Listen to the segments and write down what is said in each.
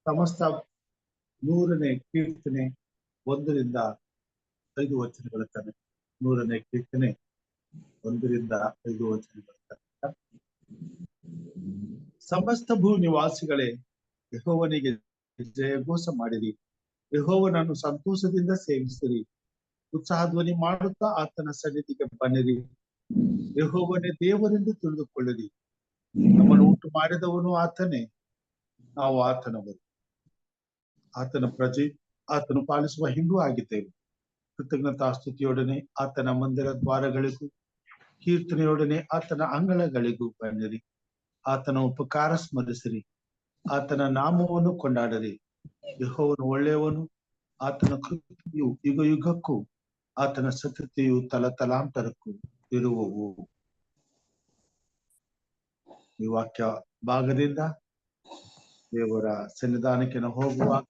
ಸಮಸ್ತ 100ನೇ ಕೀರ್ತನೆ 1ರಿಂದ 5 ವಚನಗಳ ತನಕ. 100ನೇ ಕೀರ್ತನೆ 1ರಿಂದ 5 ವಚನಗಳ ತನಕ. ಸಮಸ್ತ ಭೂ ನಿವಾಸಿಗಳೇ, ಯೆಹೋವನಿಗೆ ಜಯಘೋಷ ಮಾಡಿರಿ. ಯೆಹೋವನನ್ನು ಸಂತೋಷದಿಂದ ಸೇವಿಸಿರಿ. ಉತ್ಸಾಹಧ್ವನಿ ಮಾಡುತ್ತಾ ಆತನ ಸನ್ನಿಧಿಗೆ ಬನ್ನಿರಿ. ಯೆಹೋವನೇ ದೇವರೆಂದು ತಿಳಿದುಕೊಳ್ಳಿರಿ. ನಮ್ಮನ್ನು ಉಂಟು ಮಾಡಿದವನು ಆತನೇ, ನಾವು ಆತನವರು. ಆತನ ಪ್ರಜೆ, ಆತನು ಪಾಲಿಸುವ ಹಿಂದೂ ಆಗಿದ್ದೇವೆ. ಕೃತಜ್ಞತಾ ಸ್ತುತಿಯೊಡನೆ ಆತನ ಮಂದಿರ ದ್ವಾರಗಳಿಗೂ, ಕೀರ್ತನೆಯೊಡನೆ ಆತನ ಅಂಗಳಗಳಿಗೂ ಬನ್ನಿರಿ. ಆತನ ಉಪಕಾರ ಸ್ಮರಿಸಿರಿ. ಆತನ ನಾಮವನ್ನು ಕೊಂಡಾಡಿರಿ. ಯೆಹೋವನು ಒಳ್ಳೆಯವನು, ಆತನ ಕೃಪೆಯು ಯುಗ ಯುಗಕ್ಕೂ, ಆತನ ಸತ್ಯತೆಯು ತಲತಲಾಂತರಕ್ಕೂ ಇರುವವು. ಈ ವಾಕ್ಯ ಭಾಗದಿಂದ ದೇವರ ಸನ್ನಿಧಾನಕ್ಕೆ ನಾವು ಹೋಗುವಾಗ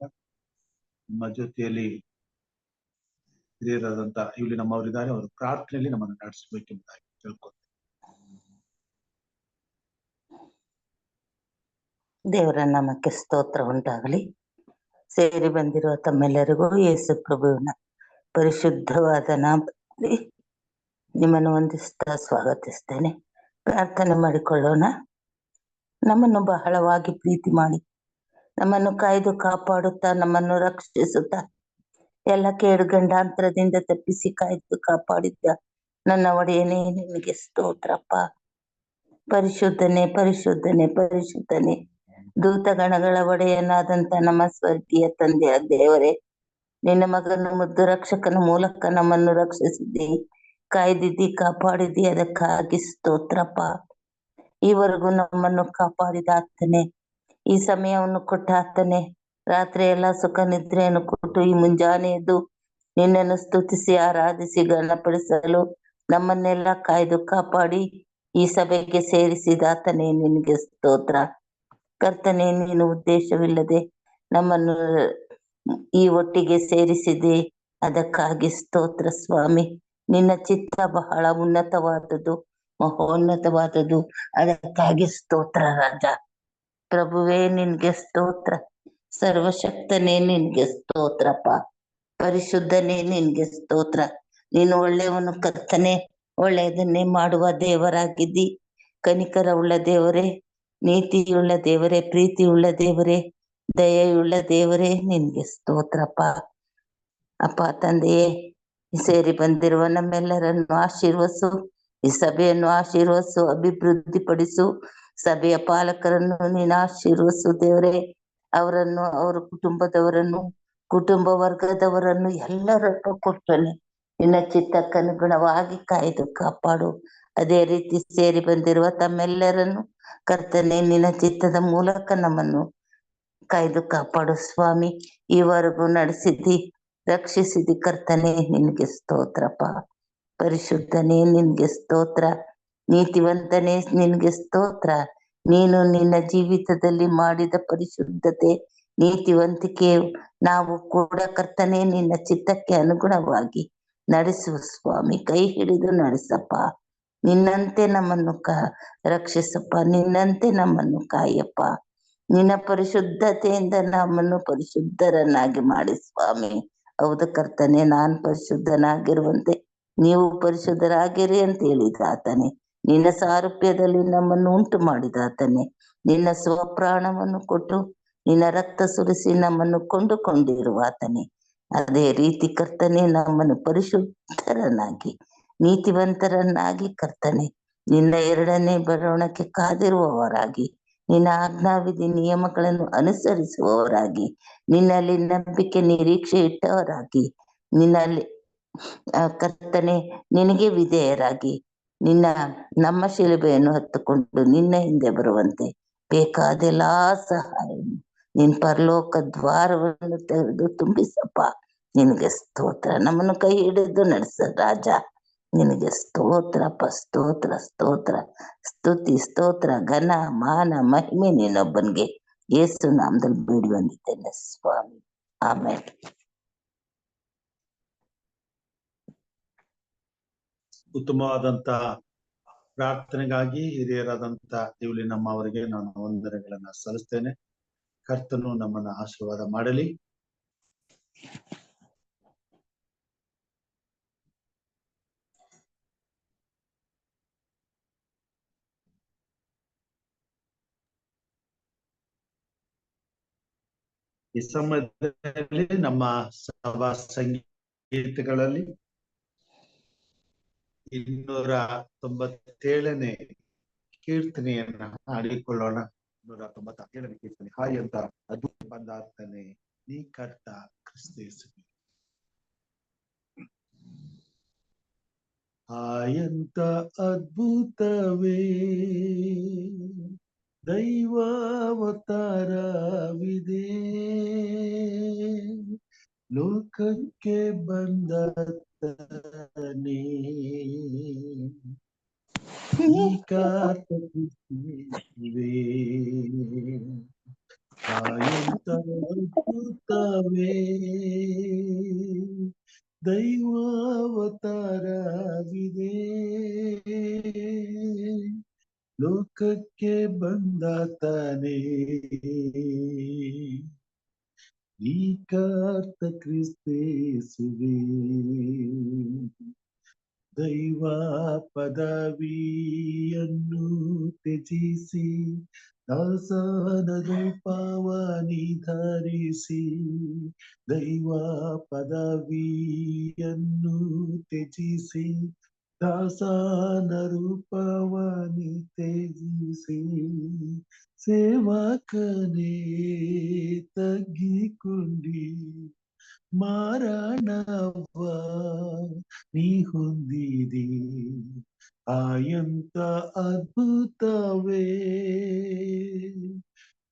ನಮ್ಮ ಜೊತೆಯಲ್ಲಿ ಹಿರಿಯರಾದಂತ ಇಲ್ಲಿ ನಮ್ಮವರಿದ್ದಾರೆ. ಅವರು ಪ್ರಾರ್ಥನೆಯಲ್ಲಿ ನಮ್ಮನ್ನು ನಡೆಸಬೇಕೆಂಬುದಾಗಿ ತಿಳ್ಕೊಳ್ತೇವೆ. ದೇವರ ನಾಮಕ್ಕೆ ಸ್ತೋತ್ರ ಉಂಟಾಗಲಿ. ಸೇರಿ ಬಂದಿರುವ ತಮ್ಮೆಲ್ಲರಿಗೂ ಯೇಸು ಪ್ರಭುವಿನ ಪರಿಶುದ್ಧವಾದ ನಾಮದಲ್ಲಿ ನಿಮ್ಮನ್ನು ವಂದಿಸ್ತಾ ಸ್ವಾಗತಿಸ್ತೇನೆ. ಪ್ರಾರ್ಥನೆ ಮಾಡಿಕೊಳ್ಳೋಣ. ನಮ್ಮನ್ನು ಬಹಳವಾಗಿ ಪ್ರೀತಿ ಮಾಡಿ ನಮ್ಮನ್ನು ಕಾಯ್ದು ಕಾಪಾಡುತ್ತಾ ನಮ್ಮನ್ನು ರಕ್ಷಿಸುತ್ತಾ ಎಲ್ಲ ಕೇಡು ಗಂಡಾಂತರದಿಂದ ತಪ್ಪಿಸಿ ಕಾಯ್ದು ಕಾಪಾಡಿದ್ದ ನನ್ನ ಒಡೆಯನೇ, ನಿನಗೆ ಸ್ತೋತ್ರಪ್ಪ. ಪರಿಶುದ್ಧನೆ ಪರಿಶುದ್ಧನೆ ಪರಿಶುದ್ಧನೆ, ದೂತಗಣಗಳ ಒಡೆಯನಾದಂತ ನಮ್ಮ ಸ್ವರ್ಗೀಯ ತಂದೆಯ ದೇವರೇ, ನಿನ್ನ ಮಗನ ಮುದ್ದು ರಕ್ಷಕನ ಮೂಲಕ ನಮ್ಮನ್ನು ರಕ್ಷಿಸಿದ್ದಿ, ಕಾಯ್ದಿದ್ದಿ, ಕಾಪಾಡಿದ್ದಿ. ಅದಕ್ಕಾಗಿ ಸ್ತೋತ್ರಪ್ಪ. ಈವರೆಗೂ ನಮ್ಮನ್ನು ಕಾಪಾಡಿದ ಆತನೇ, ಈ ಸಮಯವನ್ನು ಕೊಟ್ಟ ಆತನೇ, ರಾತ್ರಿ ಎಲ್ಲ ಸುಖ ನಿದ್ರೆಯನ್ನು ಕೊಟ್ಟು ಈ ಮುಂಜಾನೆ ಎದ್ದು ನಿನ್ನನ್ನು ಸ್ತುತಿಸಿ ಆರಾಧಿಸಿ ಗಣಪಡಿಸಲು ನಮ್ಮನ್ನೆಲ್ಲ ಕಾಯ್ದು ಕಾಪಾಡಿ ಈ ಸಭೆಗೆ ಸೇರಿಸಿದ ಆತನೇ, ನಿನಗೆ ಸ್ತೋತ್ರ. ಕರ್ತನೇ, ನೀನು ಉದ್ದೇಶವಿಲ್ಲದೆ ನಮ್ಮನ್ನು ಈ ಒಟ್ಟಿಗೆ ಸೇರಿಸಿದೆ, ಅದಕ್ಕಾಗಿ ಸ್ತೋತ್ರ ಸ್ವಾಮಿ. ನಿನ್ನ ಚಿತ್ತ ಬಹಳ ಉನ್ನತವಾದದ್ದು, ಮಹೋನ್ನತವಾದದ್ದು, ಅದಕ್ಕಾಗಿ ಸ್ತೋತ್ರ ರಾಜ. ಪ್ರಭುವೇ, ನಿನ್ಗೆ ಸ್ತೋತ್ರ. ಸರ್ವಶಕ್ತನೇ, ನಿನ್ಗೆ ಸ್ತೋತ್ರಪ್ಪ. ಪರಿಶುದ್ಧನೇ, ನಿನ್ಗೆ ಸ್ತೋತ್ರ. ನೀನು ಒಳ್ಳೆಯವನು ಕರ್ತನೆ, ಒಳ್ಳೆಯದನ್ನೇ ಮಾಡುವ ದೇವರಾಗಿದ್ದಿ. ಕನಿಕರ ಉಳ್ಳ ದೇವರೇ, ನೀತಿಯುಳ್ಳ ದೇವರೇ, ಪ್ರೀತಿಯುಳ್ಳ ದೇವರೇ, ದಯೆಯುಳ್ಳ ದೇವರೇ, ನಿನ್ಗೆ ಸ್ತೋತ್ರಪ್ಪ. ಅಪ್ಪ ತಂದೆಯೇ, ಸೇರಿ ಬಂದಿರುವ ನಮ್ಮೆಲ್ಲರನ್ನು ಆಶೀರ್ವಸು, ಈ ಸಭೆಯನ್ನು ಆಶೀರ್ವಸು, ಅಭಿವೃದ್ಧಿಪಡಿಸು. ಸಭೆಯ ಪಾಲಕರನ್ನು ನೀನು ಆಶೀರ್ವಸು ದೇವರೇ. ಅವರನ್ನು, ಅವರ ಕುಟುಂಬದವರನ್ನು, ಕುಟುಂಬ ವರ್ಗದವರನ್ನು ಎಲ್ಲರನ್ನು ಕೊಟ್ಟನೆ ನಿನ್ನ ಚಿತ್ತಕ್ಕನುಗುಣವಾಗಿ ಕಾಯ್ದು ಕಾಪಾಡು. ಅದೇ ರೀತಿ ಸೇರಿ ಬಂದಿರುವ ತಮ್ಮೆಲ್ಲರನ್ನು ಕರ್ತನೆ, ನಿನ್ನ ಚಿತ್ತದ ಮೂಲಕ ನಮ್ಮನ್ನು ಕಾಯ್ದು ಕಾಪಾಡು ಸ್ವಾಮಿ. ಈವರೆಗೂ ನಡೆಸಿದ್ದಿ, ರಕ್ಷಿಸಿದಿ ಕರ್ತನೆ, ನಿನ್ಗೆ ಸ್ತೋತ್ರಪ್ಪ. ಪರಿಶುದ್ಧನೇ, ನಿನ್ಗೆ ಸ್ತೋತ್ರ. ನೀತಿವಂತನೇ, ನಿನ್ಗೆ ಸ್ತೋತ್ರ. ನೀನು ನಿನ್ನ ಜೀವಿತದಲ್ಲಿ ಮಾಡಿದ ಪರಿಶುದ್ಧತೆ, ನೀತಿವಂತಿಕೆ ನಾವು ಕೂಡ ಕರ್ತನೆ ನಿನ್ನ ಚಿತ್ತಕ್ಕೆ ಅನುಗುಣವಾಗಿ ನಡೆಸುವ ಸ್ವಾಮಿ. ಕೈ ಹಿಡಿದು ನಡೆಸಪ್ಪ. ನಿನ್ನಂತೆ ನಮ್ಮನ್ನು ರಕ್ಷಿಸಪ್ಪ, ನಿನ್ನಂತೆ ನಮ್ಮನ್ನು ಕಾಯಪ್ಪ. ನಿನ್ನ ಪರಿಶುದ್ಧತೆಯಿಂದ ನಮ್ಮನ್ನು ಪರಿಶುದ್ಧರನ್ನಾಗಿ ಮಾಡಿ ಸ್ವಾಮಿ. ಹೌದು ಕರ್ತನೆ, ನಾನು ಪರಿಶುದ್ಧನಾಗಿರುವಂತೆ ನೀವು ಪರಿಶುದ್ಧರಾಗಿರಿ ಅಂತ ಹೇಳಿದ ಆತನೇ, ನಿನ್ನ ಸಾರೂಪ್ಯದಲ್ಲಿ ನಮ್ಮನ್ನು ಉಂಟು ಮಾಡಿದ ಆತನೇ, ನಿನ್ನ ಸ್ವಪ್ರಾಣವನ್ನು ಕೊಟ್ಟು ನಿನ್ನ ರಕ್ತ ಸುರಿಸಿ ನಮ್ಮನ್ನು ಕೊಂಡುಕೊಂಡಿರುವ ಆತನೇ. ಅದೇ ರೀತಿ ಕರ್ತನೆ, ನಮ್ಮನ್ನು ಪರಿಶುದ್ಧರನ್ನಾಗಿ ನೀತಿವಂತರನ್ನಾಗಿ ಕರ್ತನೆ, ನಿನ್ನ ಎರಡನೇ ಬರೋಣಕ್ಕೆ ಕಾದಿರುವವರಾಗಿ, ನಿನ್ನ ಆಜ್ಞಾವಿಧಿ ನಿಯಮಗಳನ್ನು ಅನುಸರಿಸುವವರಾಗಿ, ನಿನ್ನಲ್ಲಿ ನಂಬಿಕೆ ನಿರೀಕ್ಷೆ ಇಟ್ಟವರಾಗಿ, ನಿನ್ನಲ್ಲಿ ಕರ್ತನೆ ನಿನಗೆ ವಿಧೇಯರಾಗಿ, ನಮ್ಮ ಶಿಲುಬೆಯನ್ನು ಹೊತ್ತುಕೊಂಡು ನಿನ್ನ ಹಿಂದೆ ಬರುವಂತೆ ಬೇಕಾದೆಲ್ಲಾ ಸಹಾಯ ನಿನ್ ಪರಲೋಕ ದ್ವಾರವನ್ನು ತೆರೆದು ತುಂಬಿಸಪ್ಪ. ನಿನಗೆ ಸ್ತೋತ್ರ. ನಮ್ಮನ್ನು ಕೈ ಹಿಡಿದು ನಡೆಸ ರಾಜ. ನಿನಗೆ ಸ್ತೋತ್ರಪ್ಪ, ಸ್ತೋತ್ರ ಸ್ತೋತ್ರ, ಸ್ತುತಿ ಸ್ತೋತ್ರ, ಘನ ಮಾನ ಮಹಿಮೆ ನೀನೊಬ್ಬನಿಗೆ. ಯೇಸು ನಾಮದಲ್ಲಿ ಬೇಡಿ ಬಂದಿದ್ದೇನೆ ಸ್ವಾಮಿ, ಆಮೇಲೆ. ಉತ್ತಮವಾದಂತ ಪ್ರಾರ್ಥನೆಗಾಗಿ ಹಿರಿಯರಾದಂತ ಇವಳಿ ನಮ್ಮವರಿಗೆ ನಾನು ವಂದನೆಗಳನ್ನ ಸಲ್ಲಿಸ್ತೇನೆ. ಕರ್ತನು ನಮ್ಮನ್ನ ಆಶೀರ್ವಾದ ಮಾಡಲಿ. ಈ ಸಮಯದಲ್ಲಿ ನಮ್ಮ ಸಭಾ ಸಂಗೀತಗಳಲ್ಲಿ 297ನೇ ಕೀರ್ತನೆಯನ್ನ ಹಾಡಿಕೊಳ್ಳೋಣ. 297ನೇ ಕೀರ್ತನೆ. ಹಾಯ್ ಅಂತ ಅದ್ಭುತ ಬಂದಾತನೇ ನೀ ಕರ್ತ ಕ್ರಿಸ್ತೇಸುವೆ. ಹಾಯಂತ ಅದ್ಭುತವೇ ದೈವಾವತಾರವಿದೆ, ಲೋಕಕ್ಕೆ ಬಂದತನೇ ಈ ಕರ್ತ ಕ್ರಿಸ್ತೇಸುವೆ. ಹಾಯಂತ ಅದ್ಭುತವೇ ದೈವಾವತಾರವಿದೆ, ಲೋಕಕ್ಕೆ ಬಂದಾತನೇ ಈ ಕರ್ತ ಕ್ರಿಸ್ತೇಸುವೆ. ದೈವ ಪದವಿಯನ್ನು ತ್ಯಜಿಸಿ ದಾಸನ ರೂಪವನಿ ಧರಿಸಿ, ದೈವ ಪದವಿಯನ್ನು ತ್ಯಜಿಸಿ ದಾಸನ ರೂಪವನಿ ತ್ಯಜಿಸಿ, ಸೇವಕನೇ ತಗ್ಗಿಕೊಂಡಿ ಮಾರಣವ ನೀ ಹೊಂದಿದಿ. ಆಯಂತ ಅದ್ಭುತವೇ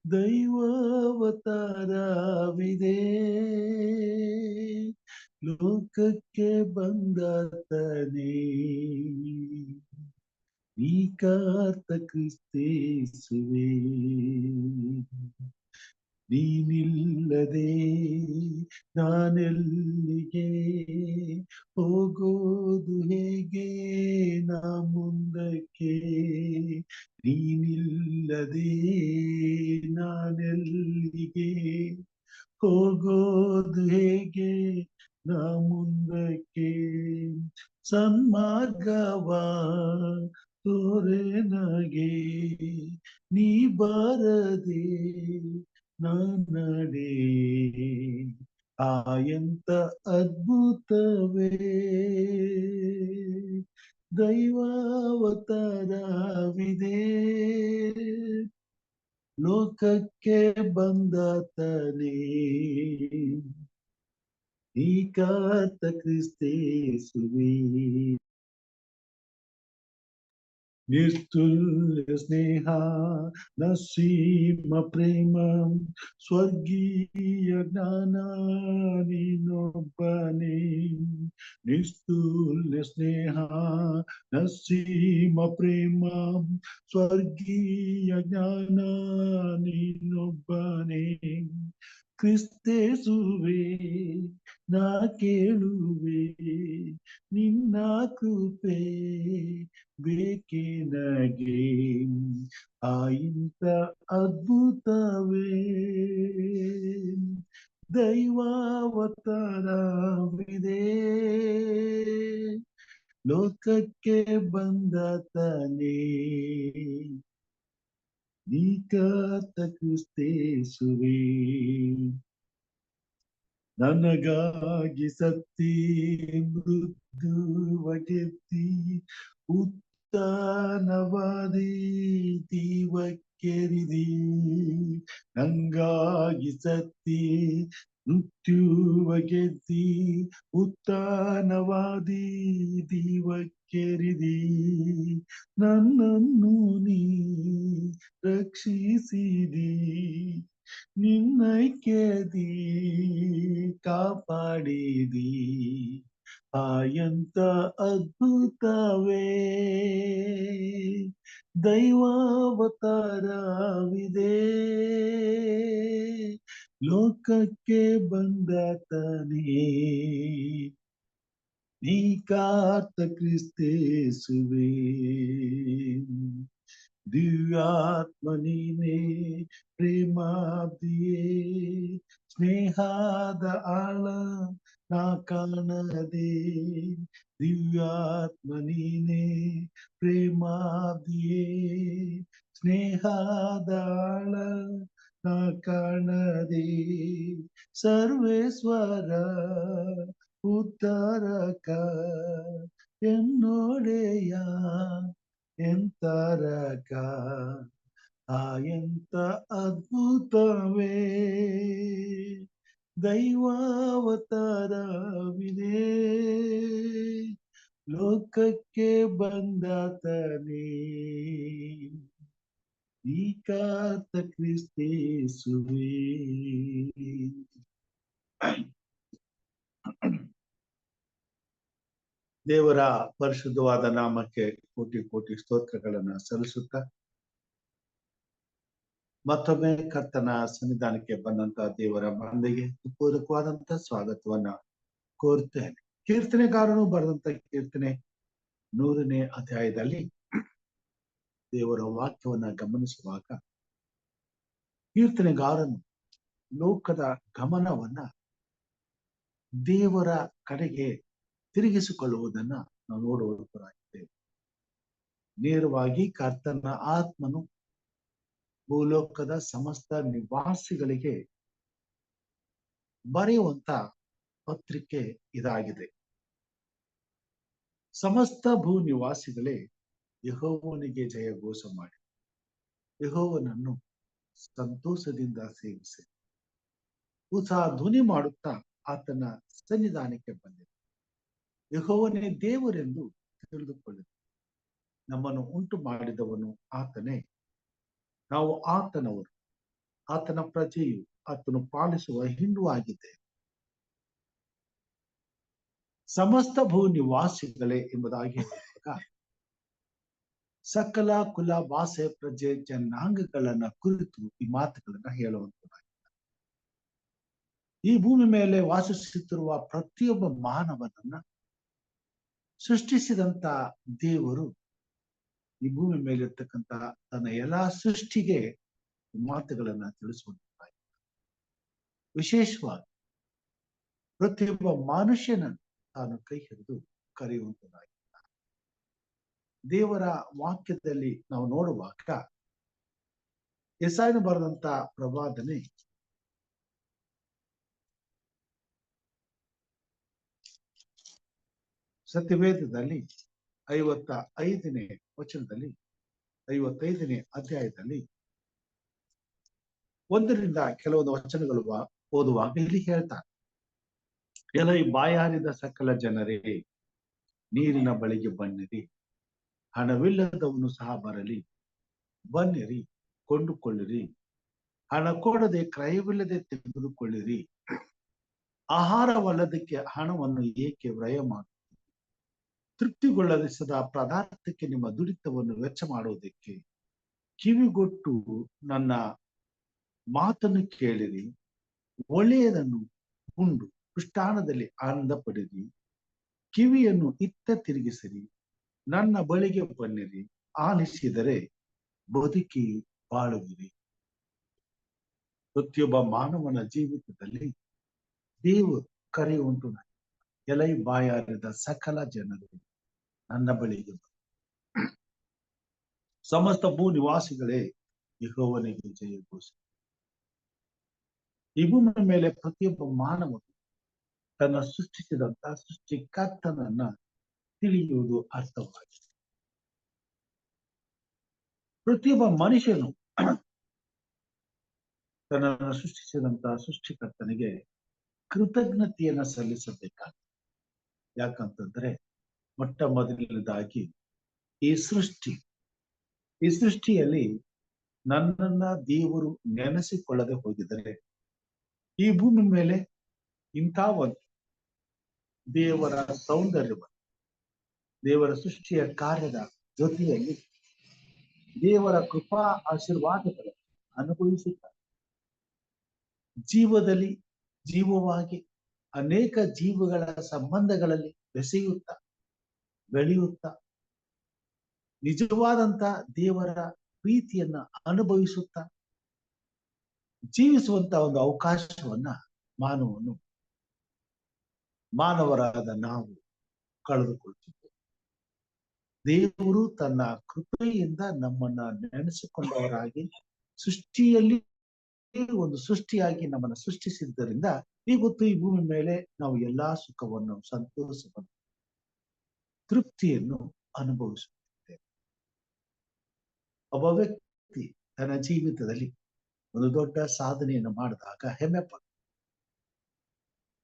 ದೈವಾವತಾರವಿದೆ, ಲೋಕಕ್ಕೆ ಬಂದಾತನೇ ಈ ಕರ್ತ ಕ್ರಿಸ್ತೇಸುವೆ. ನೀನಿಲ್ಲದೆ ನಾನೆಲ್ಲಿಗೆ ಹೋಗೋದು ಹೇಗೆ ನಾ ಮುಂದಕ್ಕೆ, ನೀನಿಲ್ಲದೆ ನಾನೆಲ್ಲಿಗೆ ಹೋಗೋದು ಹೇಗೆ ನಾ ಮುಂದಕ್ಕೆ, ಸನ್ಮಾರ್ಗವ ತೋರೆ ನಗೆ ನೀ ಬಾರದೆ ನಡೆ. ಆಯಂತ ಅದ್ಭುತವೇ ದೈವಾವತಾರವಿದೆ, ಲೋಕಕ್ಕೆ ಬಂದಾತನೇ ಈ ಕರ್ತ ಕ್ರಿಸ್ತೇಸುವೆ. ನಿಸ್ತುಲ್ಯ ಸ್ನೇಹ ನಸೀಮ ಪ್ರೇಮ ಸ್ವರ್ಗೀಯ ಜ್ಞಾನ ನೀನೊಬ್ಬನೇ, ನಿಸ್ತುಲ್ಯ ಸ್ನೇಹ ನಸೀಮ ಪ್ರೇಮ ಸ್ವರ್ಗೀಯ ಜ್ಞಾನ ನೀನೊಬ್ಬನೇ, ಕ್ರಿಸ್ತೇಸುವೆ ನಾ ಕೇಳುವೆ ನಿನ್ನ ಕೃಪೆ ಬೇಕೆ ನಗೆ. ಆಯಂತ ಅದ್ಭುತವೇ ದೈವಾವತಾರವಿದೆ, ಲೋಕಕ್ಕೆ ಬಂದಾತನೇ ಈ ಕರ್ತ ಕ್ರಿಸ್ತೇಸುವೆ. ನನಗಾಗಿ ಸತ್ತಿ ಮೃತ್ಯುವಗೆತ್ತಿ ಉತ್ಥಾನವಾದಿ ದೀವಕ್ಕೆರಿದಿ, ನಂಗಾಗಿ ಸತ್ತಿ ಮೃತ್ಯುವಗೆತ್ತಿ ಉತ್ಥಾನವಾದಿ ದೀವಕ್ಕೆರಿದಿ, ನನ್ನನ್ನು ನೀ ರಕ್ಷಿಸಿದಿ, ನಿನ್ನೈಕ್ಯದಿ ಕಾಪಾಡಿದಿ. ಆಯಂತ ಅದ್ಭುತವೇ ದೈವಾವತಾರವಿದೆ, ಲೋಕಕ್ಕೆ ಬಂದಾತನೇ ಈ ಕರ್ತ ಕ್ರಿಸ್ತೇಸುವೆ. ದಿವ್ಯಾತ್ಮ ನೀನೇ ಪ್ರೇಮಾಬ್ದಿಯೇ ಸ್ನೇಹದ ಆಳ ನಾ ಕಾಣದೆ ದಿವ್ಯಾತ್ಮ ನೀನೇ ಪ್ರೇಮಾಬ್ದಿಯೇ ಸ್ನೇಹದ ಆಳ ನಾ ಕಾಣದೆ ಸರ್ವೇಶ್ವರ ಉತ್ತರಕ ಎನ್ನೋಡೆಯ ಎಂತರಕ ಎಂತ ಅದ್ಭುತವೇ ದೈವಾವತಾರವಿದೆ ಲೋಕಕ್ಕೆ ಬಂದಾತನೇ ಈ ಕರ್ತ ಕ್ರಿಸ್ತೇಸುವೇ. ದೇವರ ಪರಿಶುದ್ಧವಾದ ನಾಮಕ್ಕೆ ಕೋಟಿ ಕೋಟಿ ಸ್ತೋತ್ರಗಳನ್ನ ಸಲ್ಲಿಸುತ್ತಾ ಮತ್ತೊಮ್ಮೆ ಕರ್ತನ ಸನ್ನಿಧಾನಕ್ಕೆ ಬಂದಂತ ದೇವರ ಮಂದಿಗೆ ಪೂರಕವಾದಂತ ಸ್ವಾಗತವನ್ನ ಕೋರ್ತೇನೆ. ಕೀರ್ತನೆಗಾರನು ಬರೆದಂತ ಕೀರ್ತನೆ 100ನೇ ಅಧ್ಯಾಯದಲ್ಲಿ ದೇವರ ವಾಕ್ಯವನ್ನ ಗಮನಿಸುವಾಗ ಕೀರ್ತನೆಗಾರನು ಲೋಕದ ಗಮನವನ್ನ ದೇವರ ಕಡೆಗೆ ತಿರುಗಿಸಿಕೊಳ್ಳುವುದನ್ನ ನಾವು ನೋಡುವುದರಾಗಿದ್ದೇವೆ. ನೇರವಾಗಿ ಕರ್ತನ ಆತ್ಮನು ಭೂಲೋಕದ ಸಮಸ್ತ ನಿವಾಸಿಗಳಿಗೆ ಬರೆಯುವಂತ ಪತ್ರಿಕೆ ಇದಾಗಿದೆ. ಸಮಸ್ತ ಭೂ ನಿವಾಸಿಗಳೇ ಯೆಹೋವನಿಗೆ ಜಯಘೋಷ ಮಾಡಿ ಯೆಹೋವನನ್ನು ಸಂತೋಷದಿಂದ ಸೇವಿಸಿ ಉತ್ಸಾಹ ಧ್ವನಿ ಮಾಡುತ್ತಾ ಆತನ ಸನ್ನಿಧಾನಕ್ಕೆ ಬಂದಿದೆ. ಯೆಹೋವನೇ ದೇವರೆಂದು ತಿಳಿದುಕೊಳ್ಳಿದೆ. ನಮ್ಮನ್ನು ಉಂಟು ಮಾಡಿದವನು ಆತನೇ, ನಾವು ಆತನವರು, ಆತನ ಪ್ರಜೆಯು, ಆತನು ಪಾಲಿಸುವ ಹಿಂಡು ಆಗಿದೆ. ಸಮಸ್ತ ಭೂ ನಿವಾಸಿಗಳೇ ಎಂಬುದಾಗಿ ಹೇಳಿದಾಗ ಸಕಲ ಕುಲ ಭಾಷೆ ಪ್ರಜೆ ಜನಾಂಗಗಳನ್ನ ಕುರಿತು ಈ ಮಾತುಗಳನ್ನ ಹೇಳುವಂತದ್ದಾಗಿದೆ. ಈ ಭೂಮಿ ಮೇಲೆ ವಾಸಿಸುತ್ತಿರುವ ಪ್ರತಿಯೊಬ್ಬ ಮಾನವನನ್ನ ಸೃಷ್ಟಿಸಿದಂತ ದೇವರು ಈ ಭೂಮಿ ಮೇಲೆ ಇರ್ತಕ್ಕಂತ ತನ್ನ ಎಲ್ಲಾ ಸೃಷ್ಟಿಗೆ ಮಾತುಗಳನ್ನ ತಿಳಿಸುವಂತಾಗಿದೆ. ವಿಶೇಷವಾಗಿ ಪ್ರತಿಯೊಬ್ಬ ಮನುಷ್ಯನನ್ನು ತಾನು ಕೈ ಹಿಡಿದು ಕರೆಯುವಂತದ್ದಾಗಿದೆ. ದೇವರ ವಾಕ್ಯದಲ್ಲಿ ನಾವು ನೋಡುವಾಗ ಯೆಶಾಯನು ಬರೆದಂತ ಪ್ರವಾದನೆ ಸತ್ಯವೇದದಲ್ಲಿ 55ನೇ ವಚನದಲ್ಲಿ 55ನೇ ಅಧ್ಯಾಯದಲ್ಲಿ 1ರಿಂದ ಕೆಲವೊಂದು ವಚನಗಳು ಓದುವಾಗ ಇಲ್ಲಿ ಹೇಳ್ತಾರೆ, ಎಲೈ ಬಾಯಾರಿದ ಸಕಲ ಜನರೇ ನೀರಿನ ಬಳಿಗೆ ಬನ್ನಿರಿ, ಹಣವಿಲ್ಲದವನು ಸಹ ಬರಲಿ, ಬನ್ನಿರಿ ಕೊಂಡುಕೊಳ್ಳಿರಿ, ಹಣ ಕೊಡದೆ ಕ್ರಯವಿಲ್ಲದೆ ತೆಗೆದುಕೊಳ್ಳಿರಿ, ಆಹಾರವಲ್ಲದಕ್ಕೆ ಹಣವನ್ನು ಏಕೆ ವ್ಯಯ ಮಾಡಿ ತೃಪ್ತಿಗೊಳ್ಳದಿಸದ ಪದಾರ್ಥಕ್ಕೆ ನಿಮ್ಮ ದುಡಿತವನ್ನು ವೆಚ್ಚ ಮಾಡುವುದಕ್ಕೆ ಕಿವಿಗೊಟ್ಟು ನನ್ನ ಮಾತನ್ನು ಕೇಳಿರಿ, ಒಳ್ಳೆಯದನ್ನು ಉಂಡು ಪೃಷ್ಠಾನದಲ್ಲಿ ಆನಂದ ಪಡಿರಿ, ಕಿವಿಯನ್ನು ಇತ್ತ ತಿರುಗಿಸಿರಿ, ನನ್ನ ಬಳಿಗೆ ಬನ್ನಿರಿ, ಆಲಿಸಿದರೆ ಬದುಕಿ ಬಾಳುವಿರಿ. ಪ್ರತಿಯೊಬ್ಬ ಮಾನವನ ಜೀವಿತದಲ್ಲಿ ದೇವರು ಕರೆಯುವಂಟು, ಎಲೈ ಬಾಯಾರಿದ ಸಕಲ ಜನರು ನನ್ನ ಬಳಿಗೆ ಸಮಸ್ತ ಭೂ ನಿವಾಸಿಗಳೇ ಯೆಹೋವನಿಗೆ ಜಯಘೋಷ. ಈ ಭೂಮಿ ಮೇಲೆ ಪ್ರತಿಯೊಬ್ಬ ಮಾನವನು ತನ್ನ ಸೃಷ್ಟಿಸಿದಂತ ಸೃಷ್ಟಿಕರ್ತನನ್ನ ತಿಳಿಯುವುದು ಅರ್ಥವಾಗಿದೆ. ಪ್ರತಿಯೊಬ್ಬ ಮನುಷ್ಯನು ತನ್ನನ್ನು ಸೃಷ್ಟಿಸಿದಂತ ಸೃಷ್ಟಿಕರ್ತನಿಗೆ ಕೃತಜ್ಞತೆಯನ್ನ ಸಲ್ಲಿಸಬೇಕಾಗಿದೆ. ಯಾಕಂತಂದ್ರೆ ಮೊಟ್ಟ ಮೊದಲನೇದಾಗಿ ಈ ಸೃಷ್ಟಿಯಲ್ಲಿ ನನ್ನನ್ನ ದೇವರು ನೆನೆಸಿಕೊಳ್ಳದೆ ಹೋಗಿದರೆ ಈ ಭೂಮಿ ಮೇಲೆ ಇಂಥ ಒಂದು ದೇವರ ಸೌಂದರ್ಯವನ್ನು, ದೇವರ ಸೃಷ್ಟಿಯ ಕಾರ್ಯದ ಜೊತೆಯಲ್ಲಿ ದೇವರ ಕೃಪಾ ಆಶೀರ್ವಾದಗಳನ್ನು ಅನುಭವಿಸುತ್ತಾರೆ. ಜೀವವಾಗಿ ಅನೇಕ ಜೀವಗಳ ಸಂಬಂಧಗಳಲ್ಲಿ ಬೆಸೆಯುತ್ತಾ ಬೆಳೆಯುತ್ತಾ ನಿಜವಾದಂತ ದೇವರ ಪ್ರೀತಿಯನ್ನ ಅನುಭವಿಸುತ್ತಾ ಜೀವಿಸುವಂತ ಒಂದು ಅವಕಾಶವನ್ನ ಮಾನವರಾದ ನಾವು ಕಳೆದುಕೊಳ್ತಿದ್ದೇವೆ. ದೇವರು ತನ್ನ ಕೃಪೆಯಿಂದ ನಮ್ಮನ್ನ ನೆನೆಸಿಕೊಂಡವರಾಗಿ ಸೃಷ್ಟಿಯಲ್ಲಿ ಒಂದು ಸೃಷ್ಟಿಯಾಗಿ ನಮ್ಮನ್ನು ಸೃಷ್ಟಿಸಿದ್ದರಿಂದ ಇವತ್ತು ಈ ಭೂಮಿ ಮೇಲೆ ನಾವು ಎಲ್ಲಾ ಸುಖವನ್ನು, ಸಂತೋಷವನ್ನು, ತೃಪ್ತಿಯನ್ನು ಅನುಭವಿಸುತ್ತೇವೆ. ಒಬ್ಬ ವ್ಯಕ್ತಿ ತನ್ನ ಜೀವಿತದಲ್ಲಿ ಒಂದು ದೊಡ್ಡ ಸಾಧನೆಯನ್ನು ಮಾಡಿದಾಗ ಹೆಮ್ಮೆ ಪಡ.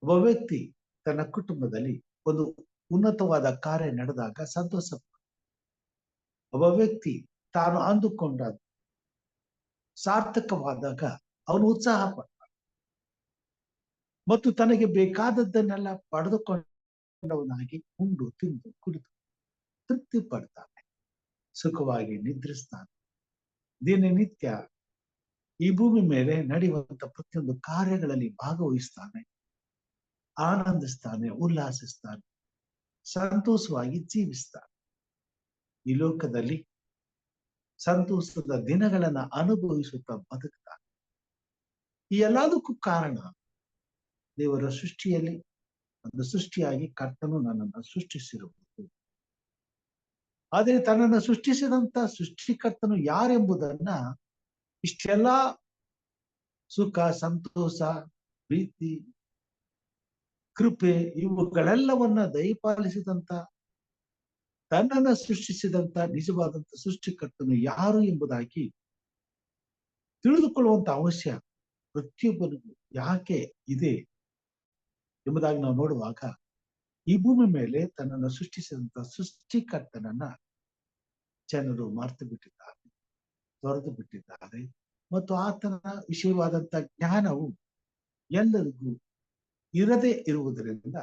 ಒಬ್ಬ ವ್ಯಕ್ತಿ ತನ್ನ ಕುಟುಂಬದಲ್ಲಿ ಒಂದು ಉನ್ನತವಾದ ಕಾರ್ಯ ನಡೆದಾಗ ಸಂತೋಷ ಪಡ. ಒಬ್ಬ ವ್ಯಕ್ತಿ ತಾನು ಅಂದುಕೊಂಡ ಸಾರ್ಥಕವಾದಾಗ ಅವನು ಉತ್ಸಾಹ ಪಡ್ತಾನೆ ಮತ್ತು ತನಗೆ ಬೇಕಾದದ್ದನ್ನೆಲ್ಲ ಪಡೆದುಕೊಂಡವನಾಗಿ ಉಂಡು ತಿಂದು ಕುಡಿದು ತೃಪ್ತಿ ಪಡ್ತಾನೆ, ಸುಖವಾಗಿ ನಿದ್ರಿಸ್ತಾನೆ. ದಿನನಿತ್ಯ ಈ ಭೂಮಿ ಮೇಲೆ ನಡೆಯುವಂತ ಪ್ರತಿಯೊಂದು ಕಾರ್ಯಗಳಲ್ಲಿ ಭಾಗವಹಿಸ್ತಾನೆ, ಆನಂದಿಸ್ತಾನೆ, ಉಲ್ಲಾಸಿಸ್ತಾನೆ, ಸಂತೋಷವಾಗಿ ಜೀವಿಸ್ತಾನೆ. ಈ ಲೋಕದಲ್ಲಿ ಸಂತೋಷದ ದಿನಗಳನ್ನ ಅನುಭವಿಸುತ್ತಾ ಬದುಕ್ತಾನೆ. ಈ ಎಲ್ಲದಕ್ಕೂ ಕಾರಣ ದೇವರ ಸೃಷ್ಟಿಯಲ್ಲಿ ಒಂದು ಸೃಷ್ಟಿಯಾಗಿ ಕರ್ತನು ನನ್ನನ್ನು ಸೃಷ್ಟಿಸಿರುವುದು. ಆದರೆ ತನ್ನನ್ನು ಸೃಷ್ಟಿಸಿದಂತ ಸೃಷ್ಟಿಕರ್ತನು ಯಾರೆಂಬುದನ್ನ ಇಷ್ಟೆಲ್ಲ ಸುಖ, ಸಂತೋಷ, ಪ್ರೀತಿ, ಕೃಪೆ ಇವುಗಳೆಲ್ಲವನ್ನ ದಯಪಾಲಿಸಿದಂತ ತನ್ನನ್ನು ಸೃಷ್ಟಿಸಿದಂತ ನಿಜವಾದಂತ ಸೃಷ್ಟಿಕರ್ತನು ಯಾರು ಎಂಬುದಾಗಿ ತಿಳಿದುಕೊಳ್ಳುವಂತ ಅವಶ್ಯ ಪ್ರತಿಯೊಬ್ಬರಿಗೂ ಯಾಕೆ ಇದೆ ಎಂಬುದಾಗಿ ನಾವು ನೋಡುವಾಗ, ಈ ಭೂಮಿ ಮೇಲೆ ತನ್ನನ್ನು ಸೃಷ್ಟಿಸಿದಂತ ಸೃಷ್ಟಿಕರ್ತನನ್ನ ಜನರು ಮರೆತು ಬಿಟ್ಟಿದ್ದಾರೆ, ತೊರೆದು ಬಿಟ್ಟಿದ್ದಾರೆ. ಮತ್ತು ಆತನ ವಿಷಯವಾದಂತ ಜ್ಞಾನವು ಎಲ್ಲರಿಗೂ ಇರದೇ ಇರುವುದರಿಂದ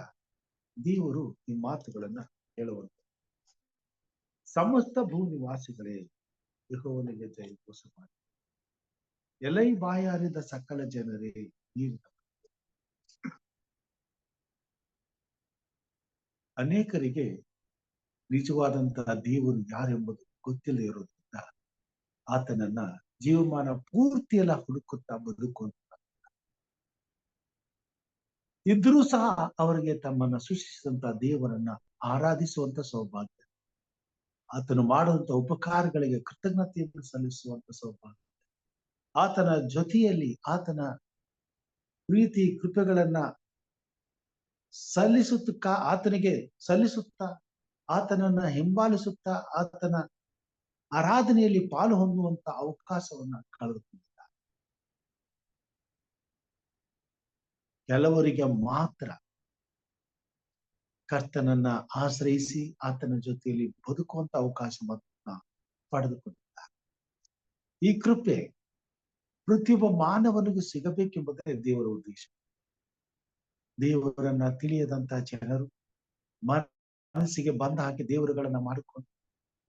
ದೇವರು ಈ ಮಾತುಗಳನ್ನ ಹೇಳುವಂತ, ಸಮಸ್ತ ಭೂನಿವಾಸಿಗಳೇ ಯೆಹೋವನಿಗೆ ಜಯಘೋಷ ಮಾಡಿ, ಎಲೈ ಬಾಯಾರಿದ ಸಕಲ ಜನರೇ ನೀರಿನ. ಅನೇಕರಿಗೆ ನಿಜವಾದಂತಹ ದೇವರು ಯಾರೆಂಬುದು ಗೊತ್ತಿಲ್ಲ ಇರೋದ್ರಿಂದ ಆತನನ್ನ ಜೀವಮಾನ ಪೂರ್ತಿಯೆಲ್ಲ ಹುಡುಕುತ್ತಾ ಬದುಕುವಂತ ಇದ್ರೂ ಸಹ ಅವರಿಗೆ ತಮ್ಮನ್ನ ಸೃಷ್ಟಿಸಿದಂತ ದೇವರನ್ನ ಆರಾಧಿಸುವಂತ ಸೌಭಾಗ್ಯ, ಆತನು ಮಾಡುವಂತ ಉಪಕಾರಗಳಿಗೆ ಕೃತಜ್ಞತೆಯನ್ನು ಸಲ್ಲಿಸುವಂತ ಸೌಭಾಗ್ಯ, ಆತನ ಜೊತೆಯಲ್ಲಿ ಆತನ ಪ್ರೀತಿ ಕೃಪೆಗಳನ್ನ ಆತನಿಗೆ ಸಲ್ಲಿಸುತ್ತಾ, ಆತನನ್ನ ಹಿಂಬಾಲಿಸುತ್ತಾ, ಆತನ ಆರಾಧನೆಯಲ್ಲಿ ಪಾಲು ಹೊಂದುವಂತ ಅವಕಾಶವನ್ನ ಕಳೆದುಕೊಂಡಿದ್ದಾರೆ. ಕೆಲವರಿಗೆ ಮಾತ್ರ ಕರ್ತನನ್ನ ಆಶ್ರಯಿಸಿ ಆತನ ಜೊತೆಯಲ್ಲಿ ಬದುಕುವಂತ ಅವಕಾಶವನ್ನ ಪಡೆದುಕೊಂಡಿದ್ದಾರೆ. ಈ ಕೃಪೆ ಪ್ರತಿಯೊಬ್ಬ ಮಾನವನಿಗೂ ಸಿಗಬೇಕೆಂಬುದೇ ದೇವರ ಉದ್ದೇಶ. ದೇವರನ್ನ ತಿಳಿಯದಂತ ಜನರು ಮನಸ್ಸಿಗೆ ಬಂದ ಹಾಗೆ ದೇವರುಗಳನ್ನ ಮಾಡಿಕೊಂಡು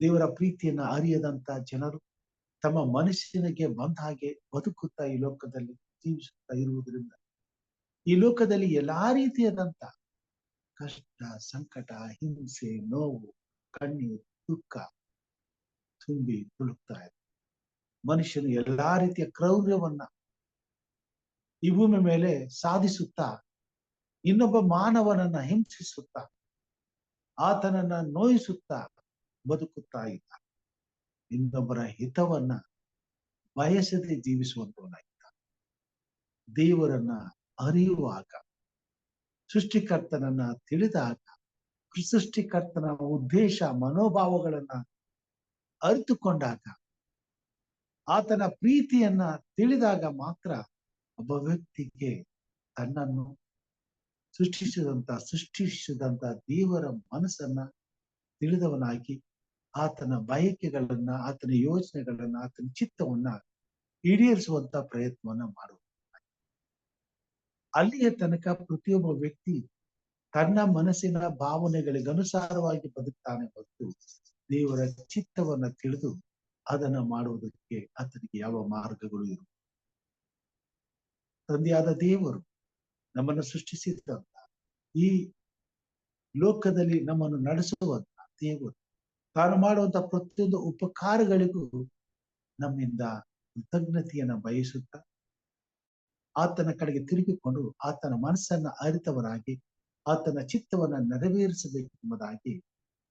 ದೇವರ ಪ್ರೀತಿಯನ್ನ ಅರಿಯದಂತ ಜನರು ತಮ್ಮ ಮನಸ್ಸಿನಿಗೆ ಬಂದ ಹಾಗೆ ಬದುಕುತ್ತಾ ಈ ಲೋಕದಲ್ಲಿ ಜೀವಿಸುತ್ತಾ ಇರುವುದರಿಂದ ಈ ಲೋಕದಲ್ಲಿ ಎಲ್ಲಾ ರೀತಿಯಾದಂತ ಕಷ್ಟ, ಸಂಕಟ, ಹಿಂಸೆ, ನೋವು, ಕಣ್ಣೀರು, ದುಃಖ ತುಂಬಿ ತುಳುಕ್ತಾ ಇದೆ. ಮನುಷ್ಯನು ಎಲ್ಲಾ ರೀತಿಯ ಕ್ರೌರ್ಯವನ್ನ ಈ ಭೂಮಿ ಮೇಲೆ ಸಾಧಿಸುತ್ತಾ ಇನ್ನೊಬ್ಬ ಮಾನವನನ್ನ ಹಿಂಸಿಸುತ್ತಾ ಆತನನ್ನ ನೋಯಿಸುತ್ತಾ ಬದುಕುತ್ತಾ ಇದ್ದ. ಇನ್ನೊಬ್ಬರ ಹಿತವನ್ನ ಬಯಸದೆ ಜೀವಿಸುವಂತವನಾಗಿದ್ದ. ದೇವರನ್ನ ಅರಿಯುವಾಗ, ಸೃಷ್ಟಿಕರ್ತನನ್ನ ತಿಳಿದಾಗ, ಸೃಷ್ಟಿಕರ್ತನ ಉದ್ದೇಶ ಮನೋಭಾವಗಳನ್ನ ಅರಿತುಕೊಂಡಾಗ, ಆತನ ಪ್ರೀತಿಯನ್ನ ತಿಳಿದಾಗ ಮಾತ್ರ ಒಬ್ಬ ವ್ಯಕ್ತಿಗೆ ತನ್ನನ್ನು ಸೃಷ್ಟಿಸಿದಂತ ದೇವರ ಮನಸ್ಸನ್ನ ತಿಳಿದವನಾಗಿ ಆತನ ಬಯಕೆಗಳನ್ನ, ಆತನ ಯೋಚನೆಗಳನ್ನ, ಆತನ ಚಿತ್ತವನ್ನ ಈಡೇರಿಸುವಂತ ಪ್ರಯತ್ನವನ್ನ ಮಾಡುವ. ಅಲ್ಲಿಯ ತನಕ ಪ್ರತಿಯೊಬ್ಬ ವ್ಯಕ್ತಿ ತನ್ನ ಮನಸ್ಸಿನ ಭಾವನೆಗಳಿಗೆ ಅನುಸಾರವಾಗಿ ಬದುಕ್ತಾನೆ ಹೊರತು ದೇವರ ಚಿತ್ತವನ್ನ ತಿಳಿದು ಅದನ್ನ ಮಾಡುವುದಕ್ಕೆ ಆತನಿಗೆ ಯಾವ ಮಾರ್ಗಗಳು ಇರು. ತಂದೆಯಾದ ದೇವರು ನಮ್ಮನ್ನು ಸೃಷ್ಟಿಸಿದಂತ ಈ ಲೋಕದಲ್ಲಿ ನಮ್ಮನ್ನು ನಡೆಸುವಂತ ದೇವರು ತಾನು ಮಾಡುವಂತ ಪ್ರತಿಯೊಂದು ಉಪಕಾರಗಳಿಗೂ ನಮ್ಮಿಂದ ಕೃತಜ್ಞತೆಯನ್ನ ಬಯಸುತ್ತಾ ಆತನ ಕಡೆಗೆ ತಿರುಗಿಕೊಂಡು ಆತನ ಮನಸ್ಸನ್ನ ಅರಿತವರಾಗಿ ಆತನ ಚಿತ್ತವನ್ನ ನೆರವೇರಿಸಬೇಕೆಂಬುದಾಗಿ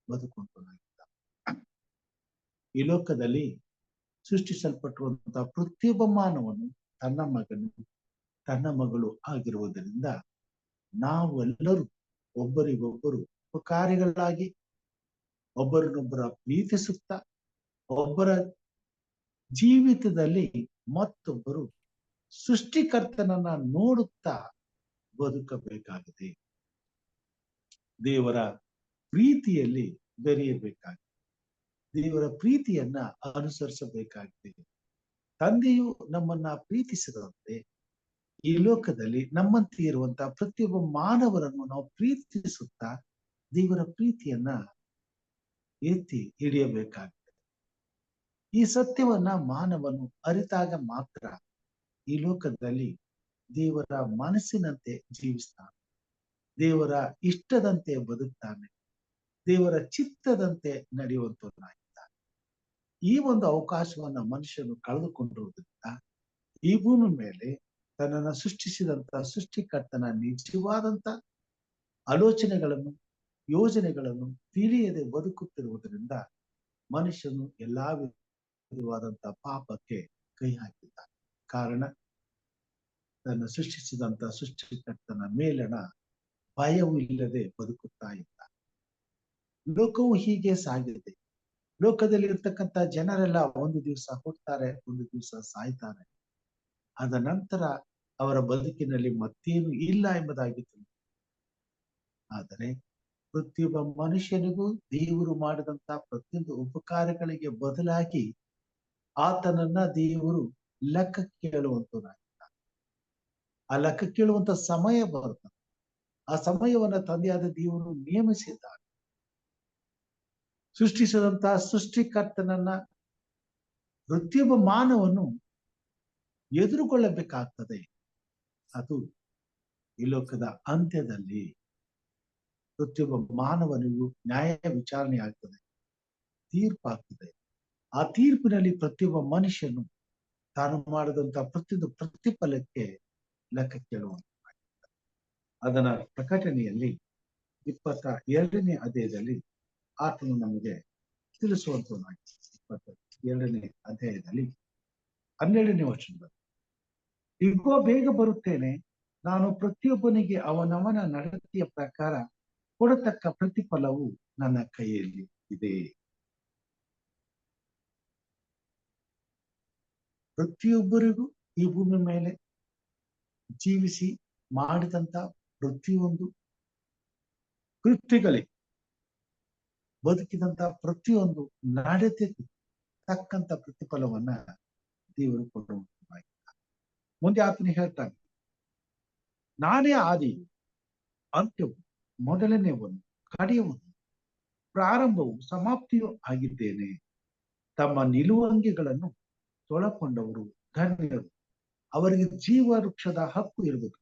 ಬದುಕೊಂಡಾಗಿದ್ದ. ಈ ಲೋಕದಲ್ಲಿ ಸೃಷ್ಟಿಸಲ್ಪಟ್ಟಿರುವಂತಹ ಪ್ರತಿಯೊಬ್ಬ ಮಾನವನು ತನ್ನ ಮಗನು ತನ್ನ ಮಗಳು ಆಗಿರುವುದರಿಂದ ನಾವೆಲ್ಲರೂ ಒಬ್ಬರಿಗೊಬ್ಬರು ಉಪಕಾರಿಗಳಾಗಿ ಒಬ್ಬರನ್ನೊಬ್ಬರ ಪ್ರೀತಿಸುತ್ತಾ ಒಬ್ಬರ ಜೀವಿತದಲ್ಲಿ ಮತ್ತೊಬ್ಬರು ಸೃಷ್ಟಿಕರ್ತನನ್ನ ನೋಡುತ್ತಾ ಬದುಕಬೇಕಾಗಿದೆ. ದೇವರ ಪ್ರೀತಿಯಲ್ಲಿ ಬೆರೆಯಬೇಕಾಗಿದೆ. ದೇವರ ಪ್ರೀತಿಯನ್ನ ಅನುಸರಿಸಬೇಕಾಗಿದೆ. ತಂದೆಯು ನಮ್ಮನ್ನ ಪ್ರೀತಿಸಿದಂತೆ ಈ ಲೋಕದಲ್ಲಿ ನಮ್ಮಂತೆ ಇರುವಂತಹ ಪ್ರತಿಯೊಬ್ಬ ಮಾನವರನ್ನು ನಾವು ಪ್ರೀತಿಸುತ್ತಾ ದೇವರ ಪ್ರೀತಿಯನ್ನ ಎತ್ತಿ ಹಿಡಿಯಬೇಕಾಗಿದೆ. ಈ ಸತ್ಯವನ್ನ ಮಾನವನು ಅರಿತಾಗ ಮಾತ್ರ ಈ ಲೋಕದಲ್ಲಿ ದೇವರ ಮನಸ್ಸಿನಂತೆ ಜೀವಿಸ್ತಾನೆ, ದೇವರ ಇಷ್ಟದಂತೆ ಬದುಕ್ತಾನೆ, ದೇವರ ಚಿತ್ತದಂತೆ ನಡೆಯುವಂತವನಾಗಿದ್ದಾನೆ. ಈ ಒಂದು ಅವಕಾಶವನ್ನ ಮನುಷ್ಯನು ಕಳೆದುಕೊಂಡಿರುವುದರಿಂದ ಈ ಭೂಮಿ ಮೇಲೆ ತನ್ನನ್ನು ಸೃಷ್ಟಿಸಿದಂತ ಸೃಷ್ಟಿಕರ್ತನ ನಿಜವಾದಂತ ಆಲೋಚನೆಗಳನ್ನು ಯೋಜನೆಗಳನ್ನು ತಿಳಿಯದೆ ಬದುಕುತ್ತಿರುವುದರಿಂದ ಮನುಷ್ಯನು ಎಲ್ಲಾ ವಿಧವಾದಂತಹ ಪಾಪಕ್ಕೆ ಕೈ ಹಾಕಿದ್ದಾನೆ. ಕಾರಣ ತನ್ನ ಸೃಷ್ಟಿಸಿದಂತ ಸೃಷ್ಟಿಕರ್ತನ ಮೇಲಣ ಭಯವು ಇಲ್ಲದೆ ಬದುಕುತ್ತಾ ಇದ್ದ. ಲೋಕವು ಹೀಗೆ ಸಾಗಿದೆ. ಲೋಕದಲ್ಲಿ ಇರ್ತಕ್ಕಂಥ ಜನರೆಲ್ಲ ಒಂದು ದಿವಸ ಹುಟ್ಟುತ್ತಾರೆ, ಒಂದು ದಿವಸ ಸಾಯ್ತಾರೆ. ಅದ ನಂತರ ಅವರ ಬದುಕಿನಲ್ಲಿ ಮತ್ತೇನು ಇಲ್ಲ ಎಂಬುದಾಗಿ ತಿಳಿದು, ಆದರೆ ಪ್ರತಿಯೊಬ್ಬ ಮನುಷ್ಯನಿಗೂ ದೇವರು ಮಾಡಿದಂತ ಪ್ರತಿಯೊಂದು ಉಪಕಾರಗಳಿಗೆ ಬದಲಾಗಿ ಆತನನ್ನ ದೇವರು ಲೆಕ್ಕ ಕೇಳುವಂತನಾಗಿದ್ದಾನೆ. ಆ ಲೆಕ್ಕ ಕೇಳುವಂತ ಸಮಯ ಬರ್ತದೆ. ಆ ಸಮಯವನ್ನ ತಂದೆಯಾದ ದೇವರು ನೇಮಿಸಿದ್ದಾನೆ. ಸೃಷ್ಟಿಸಿದಂತಹ ಸೃಷ್ಟಿಕರ್ತನನ್ನ ಪ್ರತಿಯೊಬ್ಬ ಮಾನವನು ಎದುರುಗೊಳ್ಳಬೇಕಾಗ್ತದೆ. ಅದು ಈ ಲೋಕದ ಅಂತ್ಯದಲ್ಲಿ ಪ್ರತಿಯೊಬ್ಬ ಮಾನವನಿಗೂ ನ್ಯಾಯ ವಿಚಾರಣೆ ಆಗ್ತದೆ, ತೀರ್ಪಾಗ್ತದೆ. ಆ ತೀರ್ಪಿನಲ್ಲಿ ಪ್ರತಿಯೊಬ್ಬ ಮನುಷ್ಯನು ತಾನು ಮಾಡಿದಂತಹ ಪ್ರತಿಯೊಂದು ಪ್ರತಿಫಲಕ್ಕೆ ಲೆಕ್ಕ ಕೇಳುವಂತ. ಅದನ್ನ ಪ್ರಕಟಣೆಯಲ್ಲಿ 22ನೇ ಅಧ್ಯಾಯದಲ್ಲಿ ಆತನು ನಮಗೆ ತಿಳಿಸುವಂತನಾಗಿದೆ. 22ನೇ ಅಧ್ಯಾಯದಲ್ಲಿ 12ನೇ ವಚನದಲ್ಲಿ, ಇಗೋ ಬೇಗ ಬರುತ್ತೇನೆ, ನಾನು ಪ್ರತಿಯೊಬ್ಬನಿಗೆ ಅವನವನ ನಡತೆಯ ಪ್ರಕಾರ ಕೊಡತಕ್ಕ ಪ್ರತಿಫಲವು ನನ್ನ ಕೈಯಲ್ಲಿ ಇದೆ. ಪ್ರತಿಯೊಬ್ಬರಿಗೂ ಈ ಭೂಮಿ ಮೇಲೆ ಜೀವಿಸಿ ಮಾಡಿದಂತ ಪ್ರತಿಯೊಂದು ಕೃತ್ಯಗಳಿಗೆ, ಬದುಕಿದಂತ ಪ್ರತಿಯೊಂದು ನಡತೆಗೂ ತಕ್ಕಂತ ಪ್ರತಿಫಲವನ್ನ ದೇವರು ಕೊಡುವಂತಾಗಿದ್ದಾರೆ. ಮುಂದೆ ಆತನು ಹೇಳ್ತಾನೆ, ನಾನೇ ಆದಿಯು ಅಂತ್ಯವು, ಮೊದಲನೆಯವನು ಕಡೆಯವನು, ಪ್ರಾರಂಭವು ಸಮಾಪ್ತಿಯೂ ಆಗಿದ್ದೇನೆ. ತಮ್ಮ ನಿಲುವಂಗಿಗಳನ್ನು ತೊಳಕೊಂಡವರು ಧನ್ಯರು, ಅವರಿಗೆ ಜೀವ ವೃಕ್ಷದ ಹಕ್ಕು ಇರುವುದು.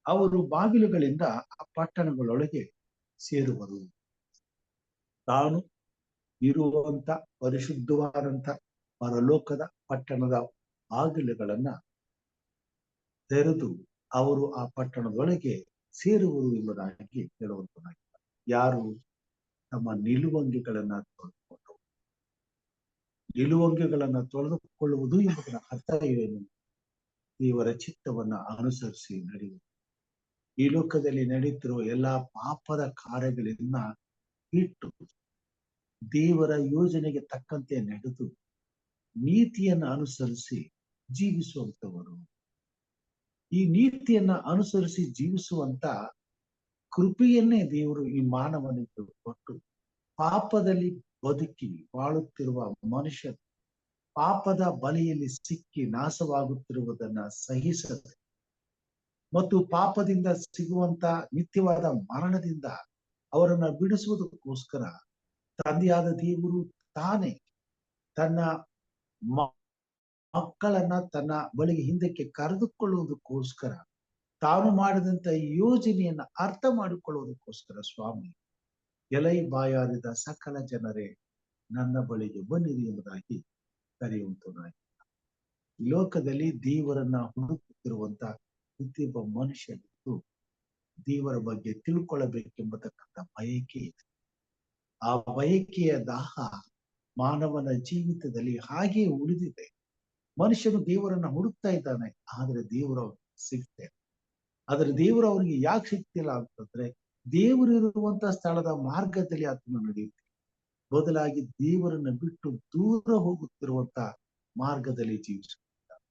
ಅವರು ಬಾಗಿಲುಗಳಿಂದ ಆ ಪಟ್ಟಣಗಳೊಳಗೆ ಸೇರುವರು. ತಾನು ಇರುವಂತ ಪರಿಶುದ್ಧವಾದಂತ ಪರಲೋಕದ ಪಟ್ಟಣದ ಬಾಗಿಲುಗಳನ್ನ ತೆರೆದು ಅವರು ಆ ಪಟ್ಟಣದೊಳಗೆ ಸೇರುವರು ಎಂಬುದಾಗಿ ಹೇಳುವಂತನಾಗಿದ್ದಾರೆ. ಯಾರು ತಮ್ಮ ನಿಲುವಂಗಿಗಳನ್ನ ತೊಳೆದುಕೊಂಡು, ನಿಲುವಂಗಿಗಳನ್ನ ತೊಳೆದುಕೊಳ್ಳುವುದು ಎಂಬುದರ ಅರ್ಥ ಏನು? ದೇವರ ಚಿತ್ತವನ್ನ ಅನುಸರಿಸಿ ನಡೆಯುವುದು. ಈ ಲೋಕದಲ್ಲಿ ನಡೆಯುತ್ತಿರುವ ಎಲ್ಲಾ ಪಾಪದ ಕಾರ್ಯಗಳನ್ನ ಬಿಟ್ಟು ದೇವರ ಯೋಜನೆಗೆ ತಕ್ಕಂತೆ ನಡೆದು ನೀತಿಯನ್ನ ಅನುಸರಿಸಿ ಜೀವಿಸುವಂತವರು. ಈ ನೀತಿಯನ್ನ ಅನುಸರಿಸಿ ಜೀವಿಸುವಂತ ಕೃಪೆಯನ್ನೇ ದೇವರು ಈ ಮಾನವನಿಗೆ ಕೊಟ್ಟು ಪಾಪದಲ್ಲಿ ಬದುಕಿ ಬಾಳುತ್ತಿರುವ ಮನುಷ್ಯರು ಪಾಪದ ಬಲೆಯಲ್ಲಿ ಸಿಕ್ಕಿ ನಾಶವಾಗುತ್ತಿರುವುದನ್ನ ಸಹಿಸದೆ ಮತ್ತು ಪಾಪದಿಂದ ಸಿಗುವಂತ ನಿತ್ಯವಾದ ಮರಣದಿಂದ ಅವರನ್ನ ಬಿಡಿಸುವುದಕ್ಕೋಸ್ಕರ ತಂದೆಯಾದ ದೇವರು ತಾನೇ ತನ್ನ ಮಕ್ಕಳನ್ನ ತನ್ನ ಬಳಿಗೆ ಹಿಂದಕ್ಕೆ ಕರೆದುಕೊಳ್ಳುವುದಕ್ಕೋಸ್ಕರ ತಾನು ಮಾಡಿದಂತ ಯೋಜನೆಯನ್ನ ಅರ್ಥ ಮಾಡಿಕೊಳ್ಳುವುದಕ್ಕೋಸ್ಕರ ಸ್ವಾಮಿ ಎಲೈ ಬಾಯಾರಿದ ಸಕಲ ಜನರೇ ನನ್ನ ಬಳಿಗೆ ಬನ್ನಿರಿ ಎಂಬುದಾಗಿ ಕರೆಯುವಂತನಾಗಿ ಈ ಲೋಕದಲ್ಲಿ ದೇವರನ್ನ ಹುಡುಕುತ್ತಿರುವಂತ ಪ್ರತಿಯೊಬ್ಬ ಮನುಷ್ಯನಿಗೂ ದೇವರ ಬಗ್ಗೆ ತಿಳ್ಕೊಳ್ಳಬೇಕೆಂಬತಕ್ಕಂಥ ಬಯಕೆ ಇದೆ. ಆ ಬಯಕೆಯ ದಾಹ ಮಾನವನ ಜೀವಿತದಲ್ಲಿ ಹಾಗೆ ಉಳಿದಿದೆ. ಮನುಷ್ಯನು ದೇವರನ್ನ ಹುಡುಕ್ತಾ ಇದ್ದಾನೆ, ಆದ್ರೆ ದೇವರು ಅವನಿಗೆ ಸಿಗ್ತೇ. ಆದ್ರೆ ದೇವರು ಅವನಿಗೆ ಯಾಕೆ ಸಿಗ್ತಿಲ್ಲ ಅಂತಂದ್ರೆ, ದೇವರಿರುವಂತ ಸ್ಥಳದ ಮಾರ್ಗದಲ್ಲಿ ಆತನು ನಡೆಯುತ್ತೆ. ಬದಲಾಗಿ ದೇವರನ್ನ ಬಿಟ್ಟು ದೂರ ಹೋಗುತ್ತಿರುವಂತ ಮಾರ್ಗದಲ್ಲಿ ಜೀವಿಸುತ್ತಿದ್ದಾನೆ.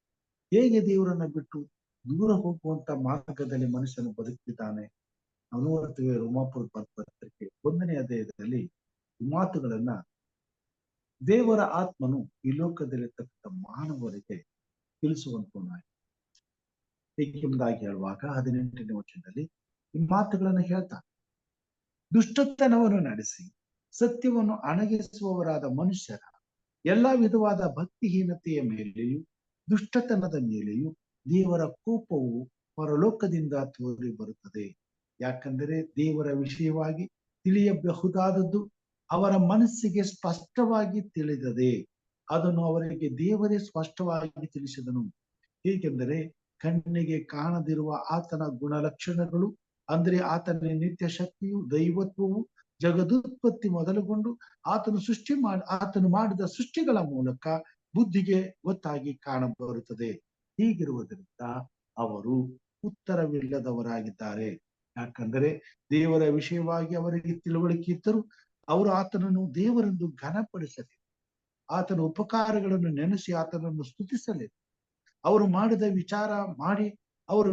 ಹೇಗೆ ದೇವರನ್ನ ಬಿಟ್ಟು ದೂರ ಹೋಗುವಂತ ಮಾರ್ಗದಲ್ಲಿ ಮನುಷ್ಯನು ಬದುಕ್ತಿದ್ದಾನೆ? ನಾವು ನೋಡ್ತೇವೆ ರೋಮಾಪುರ ಪತ್ರಿಕೆ 1ನೇ ಅಧ್ಯಾಯದಲ್ಲಿ ಈ ಮಾತುಗಳನ್ನ ದೇವರ ಆತ್ಮನು ಈ ಲೋಕದಲ್ಲಿರ್ತಕ್ಕಂಥ ಮಾನವರಿಗೆ ತಿಳಿಸುವಂತನಾಗಿ ಎಂಬುದಾಗಿ ಹೇಳುವಾಗ 18ನೇ ವಚನದಲ್ಲಿ ಈ ಮಾತುಗಳನ್ನು ಹೇಳ್ತಾನೆ. ದುಷ್ಟತನವನ್ನು ನಡೆಸಿ ಸತ್ಯವನ್ನು ಅಣಗಿಸುವವರಾದ ಮನುಷ್ಯರ ಎಲ್ಲಾ ವಿಧವಾದ ಭಕ್ತಿಹೀನತೆಯ ಮೇಲೆಯೂ ದುಷ್ಟತನದ ಮೇಲೆಯೂ ದೇವರ ಕೋಪವು ಪರಲೋಕದಿಂದ ತೋರಿ ಬರುತ್ತದೆ. ಯಾಕಂದರೆ ದೇವರ ವಿಷಯವಾಗಿ ತಿಳಿಯಬಹುದಾದದ್ದು ಅವರ ಮನಸ್ಸಿಗೆ ಸ್ಪಷ್ಟವಾಗಿ ತಿಳಿದದೆ. ಅದನ್ನು ಅವರಿಗೆ ದೇವರೇ ಸ್ಪಷ್ಟವಾಗಿ ತಿಳಿಸಿದನು. ಹೇಗೆಂದರೆ ಕಣ್ಣಿಗೆ ಕಾಣದಿರುವ ಆತನ ಗುಣಲಕ್ಷಣಗಳು, ಅಂದ್ರೆ ಆತನ ನಿತ್ಯ ಶಕ್ತಿಯು, ದೈವತ್ವವು ಜಗದುತ್ಪತ್ತಿ ಮೊದಲುಗೊಂಡು ಆತನು ಮಾಡಿದ ಸೃಷ್ಟಿಗಳ ಮೂಲಕ ಬುದ್ಧಿಗೆ ಗೊತ್ತಾಗಿ ಕಾಣಬರುತ್ತದೆ. ಹೀಗಿರುವುದರಿಂದ ಅವರು ಉತ್ತರವಿಲ್ಲದವರಾಗಿದ್ದಾರೆ. ಯಾಕಂದರೆ ದೇವರ ವಿಷಯವಾಗಿ ಅವರಿಗೆ ತಿಳುವಳಿಕೆ ಇದ್ದರೂ ಅವರು ಆತನನ್ನು ದೇವರೆಂದು ಘನಪಡಿಸಲಿಲ್ಲ. ಆತನ ಉಪಕಾರಗಳನ್ನು ನೆನೆಸಿ ಆತನನ್ನು ಸ್ತುತಿಸಲಿಲ್ಲ. ಅವರು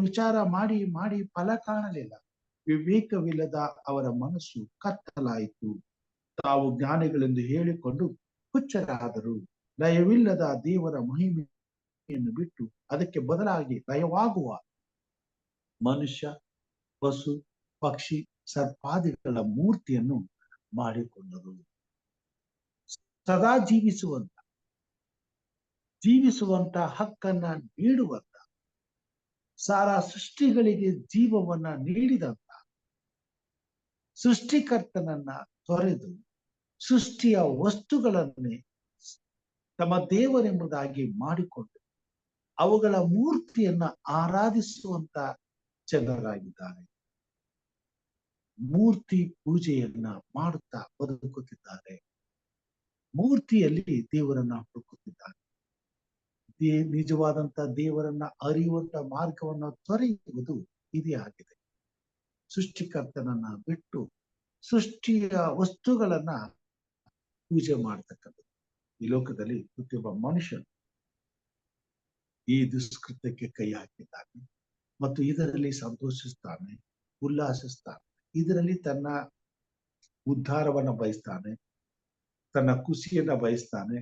ವಿಚಾರ ಮಾಡಿ ಫಲ ಕಾಣಲಿಲ್ಲ. ವಿವೇಕವಿಲ್ಲದ ಅವರ ಮನಸ್ಸು ಕತ್ತಲಾಯಿತು. ತಾವು ಜ್ಞಾನಿಗಳೆಂದು ಹೇಳಿಕೊಂಡು ಹುಚ್ಚರಾದರು. ಲಯವಿಲ್ಲದ ದೇವರ ಮಹಿಮೆಯನ್ನು ಬಿಟ್ಟು ಅದಕ್ಕೆ ಬದಲಾಗಿ ಲಯವಾಗುವ ಮನುಷ್ಯ, ಪಶು, ಪಕ್ಷಿ, ಸರ್ಪಾದಿಗಳ ಮೂರ್ತಿಯನ್ನು ಮಾಡಿಕೊಂಡರು. ಸದಾ ಜೀವಿಸುವಂತ ಹಕ್ಕನ್ನ ನೀಡುವಂತ, ಸಾರಾ ಸೃಷ್ಟಿಗಳಿಗೆ ಜೀವವನ್ನ ನೀಡಿದಂತ ಸೃಷ್ಟಿಕರ್ತನನ್ನ ತೊರೆದು ಸೃಷ್ಟಿಯ ವಸ್ತುಗಳನ್ನೇ ತಮ್ಮ ದೇವರೆಂಬುದಾಗಿ ಮಾಡಿಕೊಂಡು ಅವುಗಳ ಮೂರ್ತಿಯನ್ನ ಆರಾಧಿಸುವಂತ ಜನರಾಗಿದ್ದಾರೆ. ಮೂರ್ತಿ ಪೂಜೆಯನ್ನ ಮಾಡುತ್ತಾ ಬದುಕುತ್ತಿದ್ದಾರೆ. ಮೂರ್ತಿಯಲ್ಲಿ ದೇವರನ್ನ ಹುಡುಕುತ್ತಿದ್ದಾರೆ. ನಿಜವಾದಂತ ದೇವರನ್ನ ಅರಿಯುವಂತ ಮಾರ್ಗವನ್ನ ತೊರೆಯುವುದು ಇದೇ ಆಗಿದೆ. ಸೃಷ್ಟಿಕರ್ತನನ್ನ ಬಿಟ್ಟು ಸೃಷ್ಟಿಯ ವಸ್ತುಗಳನ್ನ ಪೂಜೆ ಮಾಡ್ತಕ್ಕಂಥದ್ದು. ಈ ಲೋಕದಲ್ಲಿ ಪ್ರತಿಯೊಬ್ಬ ಮನುಷ್ಯನು ಈ ದುಷ್ಕೃತ್ಯಕ್ಕೆ ಕೈ ಹಾಕಿದ್ದಾನೆ ಮತ್ತು ಇದರಲ್ಲಿ ಸಂತೋಷಿಸ್ತಾನೆ, ಉಲ್ಲಾಸಿಸ್ತಾನೆ. ಇದರಲ್ಲಿ ತನ್ನ ಉದ್ಧಾರವನ್ನ ಬಯಸ್ತಾನೆ, ತನ್ನ ಖುಷಿಯನ್ನ ಬಯಸ್ತಾನೆ,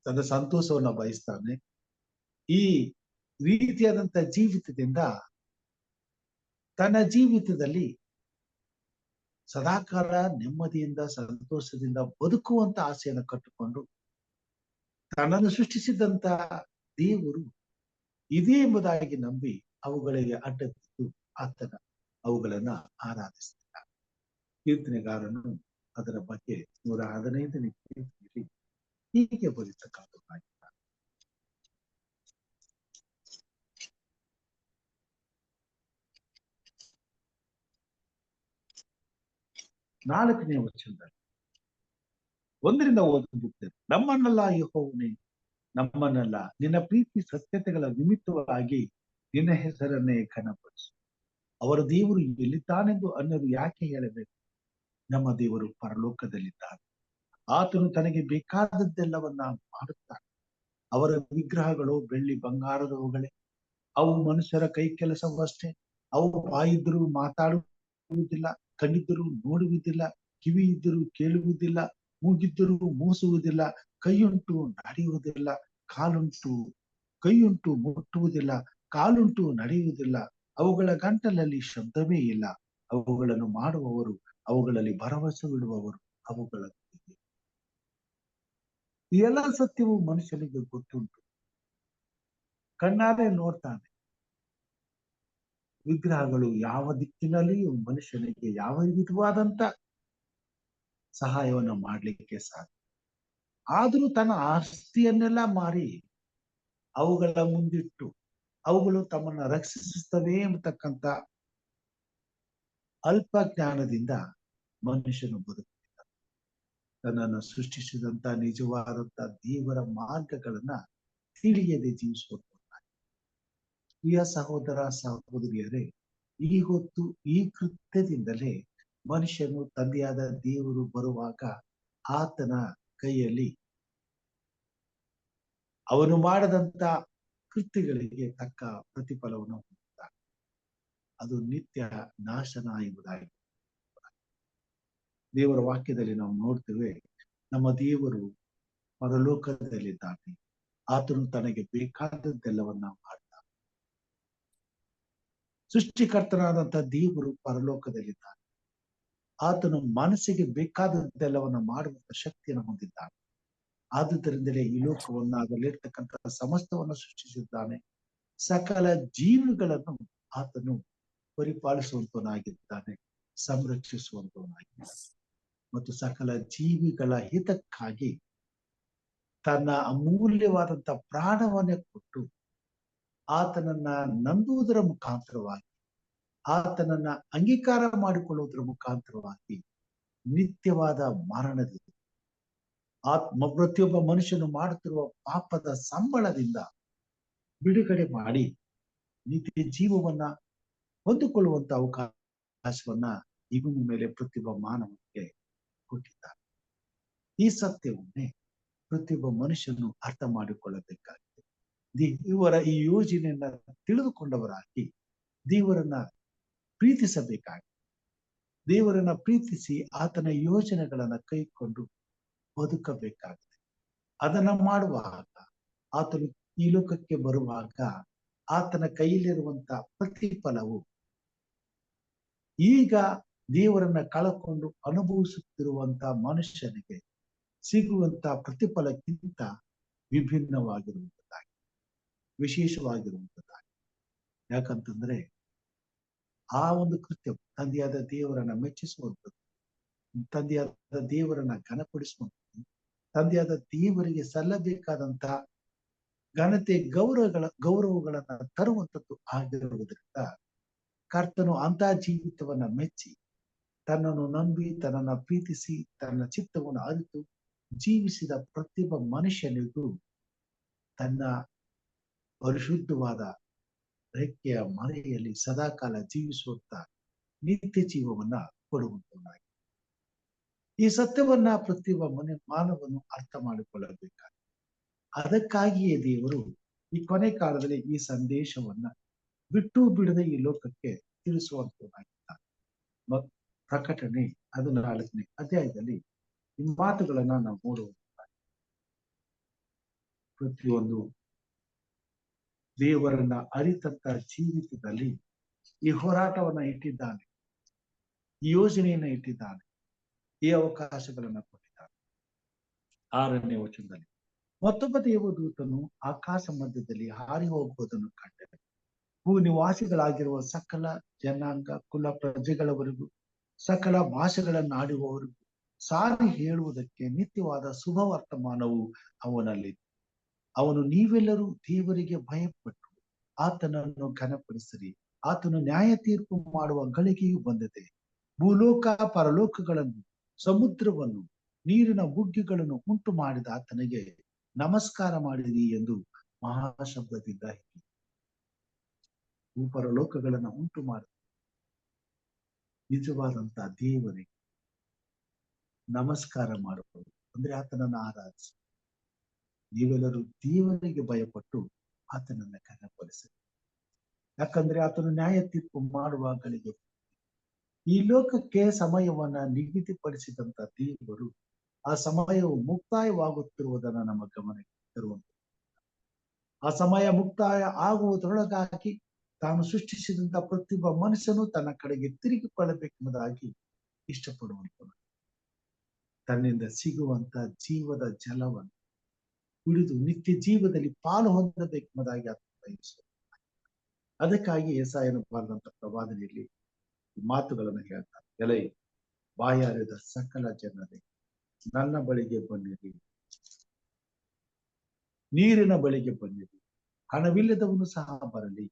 ತನ್ನ ಸಂತೋಷವನ್ನ ಬಯಸ್ತಾನೆ. ಈ ರೀತಿಯಾದಂತ ಜೀವಿತದಿಂದ ತನ್ನ ಜೀವಿತದಲ್ಲಿ ಸದಾಕಾಲ ನೆಮ್ಮದಿಯಿಂದ ಸಂತೋಷದಿಂದ ಬದುಕುವಂತ ಆಸೆಯನ್ನು ಕಟ್ಟಿಕೊಂಡು ತನ್ನನ್ನು ಸೃಷ್ಟಿಸಿದಂತ ದೇವರು ಇದೇ ಎಂಬುದಾಗಿ ನಂಬಿ ಅವುಗಳಿಗೆ ಅಡ್ಡಬಿದ್ದು ಆತನ ಅವುಗಳನ್ನ ಆರಾಧಿಸ್ತಿದ್ದಾರೆ. ಕೀರ್ತನೆಗಾರನು ಅದರ ಬಗ್ಗೆ 115ನೇ ಕೀರ್ತನೆಯಲ್ಲಿ ಹೀಗೆ ಬರೀತಕ್ಕಂಥದ್ದಾಗಿದ್ದಾರೆ. 4ನೇ ವಚನದಲ್ಲಿ 1ರಿಂದ ಓದುತ್ತೇನೆ. ನಮ್ಮನ್ನೆಲ್ಲ ಯೆಹೋವನೇ, ನಮ್ಮನ್ನೆಲ್ಲ ನಿನ್ನ ಪ್ರೀತಿ ಸತ್ಯತೆಗಳ ನಿಮಿತ್ತವಾಗಿ ನಿನ್ನ ಹೆಸರನ್ನೇ ಘನಪಡಿಸು. ಅವರ ದೇವರು ಎಲ್ಲಿದ್ದಾನೆಂದು ಅನ್ಯರು ಯಾಕೆ ಹೇಳಬೇಕು? ನಮ್ಮ ದೇವರು ಪರಲೋಕದಲ್ಲಿದ್ದಾನೆ. ಆತನು ತನಗೆ ಬೇಕಾದದ್ದೆಲ್ಲವನ್ನ ಮಾಡುತ್ತಾನೆ. ಅವರ ವಿಗ್ರಹಗಳು ಬೆಳ್ಳಿ ಬಂಗಾರದವುಗಳೇ. ಅವು ಮನುಷ್ಯರ ಕೈ ಕೆಲಸವಷ್ಟೇ. ಅವು ಬಾಯಿದ್ದರೂ ಮಾತಾಡುವುದಿಲ್ಲ, ಕಣ್ಣಿದ್ದರೂ ನೋಡುವುದಿಲ್ಲ, ಕಿವಿ ಇದ್ದರೂ ಕೇಳುವುದಿಲ್ಲ, ಮೂಗಿದ್ದರೂ ಮೂಸುವುದಿಲ್ಲ, ಕೈಯುಂಟು ನಡೆಯುವುದಿಲ್ಲ, ಕೈಯುಂಟು ಮುಟ್ಟುವುದಿಲ್ಲ, ಕಾಲುಂಟು ನಡೆಯುವುದಿಲ್ಲ. ಅವುಗಳ ಗಂಟಲಲ್ಲಿ ಶಬ್ದವೇ ಇಲ್ಲ. ಅವುಗಳನ್ನು ಮಾಡುವವರು, ಅವುಗಳಲ್ಲಿ ಭರವಸೆ ಬಿಡುವವರು ಅವುಗಳನ್ನು. ಈ ಎಲ್ಲ ಸತ್ಯವು ಮನುಷ್ಯನಿಗೆ ಗೊತ್ತುಂಟು, ಕಣ್ಣಾರೆ ನೋಡ್ತಾನೆ. ವಿಗ್ರಹಗಳು ಯಾವ ದಿಕ್ಕಿನಲ್ಲಿಯೂ ಮನುಷ್ಯನಿಗೆ ಯಾವ ವಿಧವಾದಂತ ಸಹಾಯವನ್ನ ಮಾಡ್ಲಿಕ್ಕೆ ಸಾಧ್ಯ. ಆದ್ರೂ ತನ್ನ ಆಸ್ತಿಯನ್ನೆಲ್ಲ ಮಾರಿ ಅವುಗಳ ಮುಂದಿಟ್ಟು ಅವುಗಳು ತಮ್ಮನ್ನ ರಕ್ಷಿಸುತ್ತವೆ ಎಂಬತಕ್ಕಂಥ ಅಲ್ಪ ಜ್ಞಾನದಿಂದ ಮನುಷ್ಯನು ಬದುಕುತ್ತಿದ್ದ. ತನ್ನನ್ನು ಸೃಷ್ಟಿಸಿದಂತ ನಿಜವಾದಂತ ದೇವರ ಮಾರ್ಗಗಳನ್ನ ತಿಳಿಯದೆ ಜೀವಿಸುವಂತ ಪ್ರಿಯ ಸಹೋದರ ಸಹೋದರಿಯರೇ, ಈ ಹೊತ್ತು ಈ ಕೃತ್ಯದಿಂದಲೇ ಮನುಷ್ಯನು ತಂದೆಯಾದ ದೇವರು ಬರುವಾಗ ಆತನ ಕೈಯಲ್ಲಿ ಅವನು ಮಾಡದಂತ ಕೃತ್ಯಗಳಿಗೆ ತಕ್ಕ ಪ್ರತಿಫಲವನ್ನು ಹೊಂದುತ್ತಾನೆ. ಅದು ನಿತ್ಯ ನಾಶನ ಎಂಬುದಾಗಿ ದೇವರ ವಾಕ್ಯದಲ್ಲಿ ನಾವು ನೋಡ್ತೇವೆ. ನಮ್ಮ ದೇವರು ಪರಲೋಕದಲ್ಲಿದ್ದಾನೆ, ಆತನು ತನಗೆ ಬೇಕಾದದ್ದೆಲ್ಲವನ್ನ ಮಾಡ್ತಾನೆ. ಸೃಷ್ಟಿಕರ್ತನಾದಂತ ದೇವರು ಪರಲೋಕದಲ್ಲಿದ್ದಾನೆ, ಆತನು ಮನಸ್ಸಿಗೆ ಬೇಕಾದದ್ದೆಲ್ಲವನ್ನ ಮಾಡುವಂತ ಶಕ್ತಿಯನ್ನು ಹೊಂದಿದ್ದಾನೆ. ಆದುದರಿಂದಲೇ ಈ ಲೋಕವನ್ನ ಅದರಲ್ಲಿರ್ತಕ್ಕಂಥ ಸಮಸ್ತವನ್ನು ಸೃಷ್ಟಿಸಿದ್ದಾನೆ. ಸಕಲ ಜೀವಿಗಳನ್ನು ಆತನು ಪರಿಪಾಲಿಸುವಂತವನಾಗಿದ್ದಾನೆ, ಸಂರಕ್ಷಿಸುವಂತವನಾಗಿದ್ದಾನೆ ಮತ್ತು ಸಕಲ ಜೀವಿಗಳ ಹಿತಕ್ಕಾಗಿ ತನ್ನ ಅಮೂಲ್ಯವಾದಂತ ಪ್ರಾಣವನ್ನೇ ಕೊಟ್ಟು ಆತನನ್ನ ನಂಬುವುದರ ಮುಖಾಂತರವಾಗಿ, ಆತನನ್ನ ಅಂಗೀಕಾರ ಮಾಡಿಕೊಳ್ಳುವುದರ ಮುಖಾಂತರವಾಗಿ ನಿತ್ಯವಾದ ಮರಣದಿಂದ ಪ್ರತಿಯೊಬ್ಬ ಮನುಷ್ಯನು ಮಾಡುತ್ತಿರುವ ಪಾಪದ ಸಂಬಳದಿಂದ ಬಿಡುಗಡೆ ಮಾಡಿ ನಿತ್ಯ ಜೀವವನ್ನ ಹೊಂದಿಕೊಳ್ಳುವಂತ ಅವಕಾಶವನ್ನ ಇವನ ಮೇಲೆ ಪ್ರತಿಯೊಬ್ಬ ಮಾನವನಿಗೆ ಕೊಟ್ಟಿದ್ದಾರೆ. ಈ ಸತ್ಯವನ್ನೇ ಪ್ರತಿಯೊಬ್ಬ ಮನುಷ್ಯನು ಅರ್ಥ ಮಾಡಿಕೊಳ್ಳಬೇಕಾಗಿದೆ. ದೇವರ ಈ ಯೋಜನೆಯನ್ನ ತಿಳಿದುಕೊಂಡವರಾಗಿ ದೇವರನ್ನ ಪ್ರೀತಿಸಬೇಕಾಗಿದೆ. ದೇವರನ್ನ ಪ್ರೀತಿಸಿ ಆತನ ಯೋಜನೆಗಳನ್ನ ಕೈಕೊಂಡು ಬದುಕಬೇಕಾಗಿದೆ. ಅದನ್ನ ಮಾಡುವಾಗ ಆತನು ಈ ಲೋಕಕ್ಕೆ ಬರುವಾಗ ಆತನ ಕೈಯಲ್ಲಿರುವಂತ ಪ್ರತಿಫಲವು ಈಗ ದೇವರನ್ನ ಕಳಕೊಂಡು ಅನುಭವಿಸುತ್ತಿರುವಂತ ಮನುಷ್ಯನಿಗೆ ಸಿಗುವಂತ ಪ್ರತಿಫಲಕ್ಕಿಂತ ವಿಭಿನ್ನವಾಗಿರುವಂತದ್ದಾಗಿ, ವಿಶೇಷವಾಗಿರುವಂತದ್ದಾಗಿ. ಯಾಕಂತಂದ್ರೆ ಆ ಒಂದು ಕೃತ್ಯ ತಂದೆಯಾದ ದೇವರನ್ನ ಮೆಚ್ಚಿಸುವಂಥದ್ದು, ತಂದೆಯಾದ ದೇವರನ್ನ ಘನಪಡಿಸುವಂಥದ್ದು, ತಂದೆಯಾದ ದೇವರಿಗೆ ಸಲ್ಲಬೇಕಾದಂತ ಘನತೆ ಗೌರವಗಳನ್ನ ತರುವಂಥದ್ದು ಆಗಿರುವುದರಿಂದ ಕರ್ತನು ಅಂತ ಜೀವಿತವನ್ನ ಮೆಚ್ಚಿ ತನ್ನನ್ನು ನಂಬಿ ತನ್ನನ್ನ ಪ್ರೀತಿಸಿ ತನ್ನ ಚಿತ್ತವನ್ನು ಅರಿತು ಜೀವಿಸಿದ ಪ್ರತಿಯೊಬ್ಬ ಮನುಷ್ಯನಿಗೂ ತನ್ನ ಪರಿಶುದ್ಧವಾದ ರೆಕ್ಕೆಯ ಮರೆಯಲ್ಲಿ ಸದಾಕಾಲ ಜೀವಿಸುವಂತ ನಿತ್ಯ ಜೀವವನ್ನ ಕೊಡುವಂತವನಾಗಿ. ಈ ಸತ್ಯವನ್ನ ಪ್ರತಿಯೊಬ್ಬ ಮಾನವನು ಅರ್ಥ ಮಾಡಿಕೊಳ್ಳಬೇಕಾಗಿದೆ. ಅದಕ್ಕಾಗಿಯೇ ದೇವರು ಈ ಕೊನೆ ಕಾಲದಲ್ಲಿ ಈ ಸಂದೇಶವನ್ನ ಬಿಟ್ಟು ಬಿಡದೆ ಈ ಲೋಕಕ್ಕೆ ತಿಳಿಸುವಂತವನಾಗಿದ್ದಾನೆ. ಪ್ರಕಟಣೆ 14ನೇ ಅಧ್ಯಾಯದಲ್ಲಿ ಈ ಮಾತುಗಳನ್ನ ನಾವು ನೋಡುವಂತ ಪ್ರತಿಯೊಂದು ದೇವರನ್ನ ಅರಿತಂತ ಜೀವಿತದಲ್ಲಿ ಈ ಹೋರಾಟವನ್ನ ಇಟ್ಟಿದ್ದಾನೆ, ಈ ಯೋಜನೆಯನ್ನ ಇಟ್ಟಿದ್ದಾನೆ, ಈ ಅವಕಾಶಗಳನ್ನ ಕೊಟ್ಟಿದ್ದಾನೆ. 6ನೇ ವಚನದಲ್ಲಿ ಮತ್ತೊಬ್ಬ ದೇವದೂತನು ಆಕಾಶ ಮಧ್ಯದಲ್ಲಿ ಹಾರಿ ಹೋಗುವುದನ್ನು ಕಂಡನು. ಭೂ ನಿವಾಸಿಗಳಾಗಿರುವ ಸಕಲ ಜನಾಂಗ ಕುಲ ಪ್ರಜೆಗಳವರೆಗೂ ಸಕಲ ಭಾಷೆಗಳನ್ನಾಡುವವರಿಗೂ ಸಾರಿ ಹೇಳುವುದಕ್ಕೆ ನಿತ್ಯವಾದ ಶುಭ ವರ್ತಮಾನವು ಅವನಲ್ಲಿ. ಅವನು ನೀವೆಲ್ಲರೂ ದೇವರಿಗೆ ಭಯಪಟ್ಟು ಆತನನ್ನು ಘನಪಡಿಸಿರಿ, ಆತನು ನ್ಯಾಯ ತೀರ್ಪು ಮಾಡುವ ಗಳಿಗೆಯೂ ಬಂದಿದೆ. ಭೂಲೋಕ ಪರಲೋಕಗಳನ್ನು ಸಮುದ್ರವನ್ನು ನೀರಿನ ಬುಗ್ಗೆಗಳನ್ನು ಉಂಟು ಮಾಡಿದ ಆತನಿಗೆ ನಮಸ್ಕಾರ ಮಾಡಿರಿ ಎಂದು ಮಹಾಶಬ್ದದಿಂದ ಹೇಳಿ. ಭೂಪರಲೋಕಗಳನ್ನ ಉಂಟು ಮಾಡಿದ ನಿಜವಾದಂತ ದೇವರಿಗೆ ನಮಸ್ಕಾರ ಮಾಡುವುದು ಅಂದ್ರೆ ಆತನನ್ನು ಆರಾಧಿಸಿ. ನೀವೆಲ್ಲರೂ ದೇವರಿಗೆ ಭಯಪಟ್ಟು ಆತನನ್ನ ಘನಪಡಿಸಿರಿ, ಯಾಕಂದ್ರೆ ಆತನು ನ್ಯಾಯ ತೀರ್ಪು ಮಾಡುವ ಗಳಿಗೆ. ಈ ಲೋಕಕ್ಕೆ ಸಮಯವನ್ನ ನಿಗದಿಪಡಿಸಿದಂತ ದೇವರು ಆ ಸಮಯವು ಮುಕ್ತಾಯವಾಗುತ್ತಿರುವುದನ್ನ ನಮ್ಮ ಗಮನಕ್ಕೆ ತರುವಂತ, ಆ ಸಮಯ ಮುಕ್ತಾಯ ಆಗುವುದರೊಳಗಾಗಿ ತಾನು ಸೃಷ್ಟಿಸಿದಂತ ಪ್ರತಿಯೊಬ್ಬ ಮನುಷ್ಯನು ತನ್ನ ಕಡೆಗೆ ತಿರುಗಿಕೊಳ್ಳಬೇಕೆಂಬುದಾಗಿ ಇಷ್ಟಪಡುವಂತ, ತನ್ನಿಂದ ಸಿಗುವಂತ ಜೀವದ ಜಲವನ್ನು ಕುಡಿದು ನಿತ್ಯ ಜೀವದಲ್ಲಿ ಪಾಲು ಹೊಂದಬೇಕೆಂಬುದಾಗಿ ಆತ ಬಯಸುವ. ಅದಕ್ಕಾಗಿ ಯೆಶಾಯನು ಬರೆದಂತ ಪ್ರವಾದನೆಯಲ್ಲಿ ಮಾತುಗಳನ್ನು ಹೇಳ್ತಾರೆ. ಎಲೈ ಬಾಯಾರಿದ ಸಕಲ ಜನರೇ ನನ್ನ ಬಳಿಗೆ ಬನ್ನಿರಿ, ನೀರಿನ ಬಳಿಗೆ ಬನ್ನಿರಿ, ಹಣವಿಲ್ಲದವನು ಸಹ ಬರಲಿ,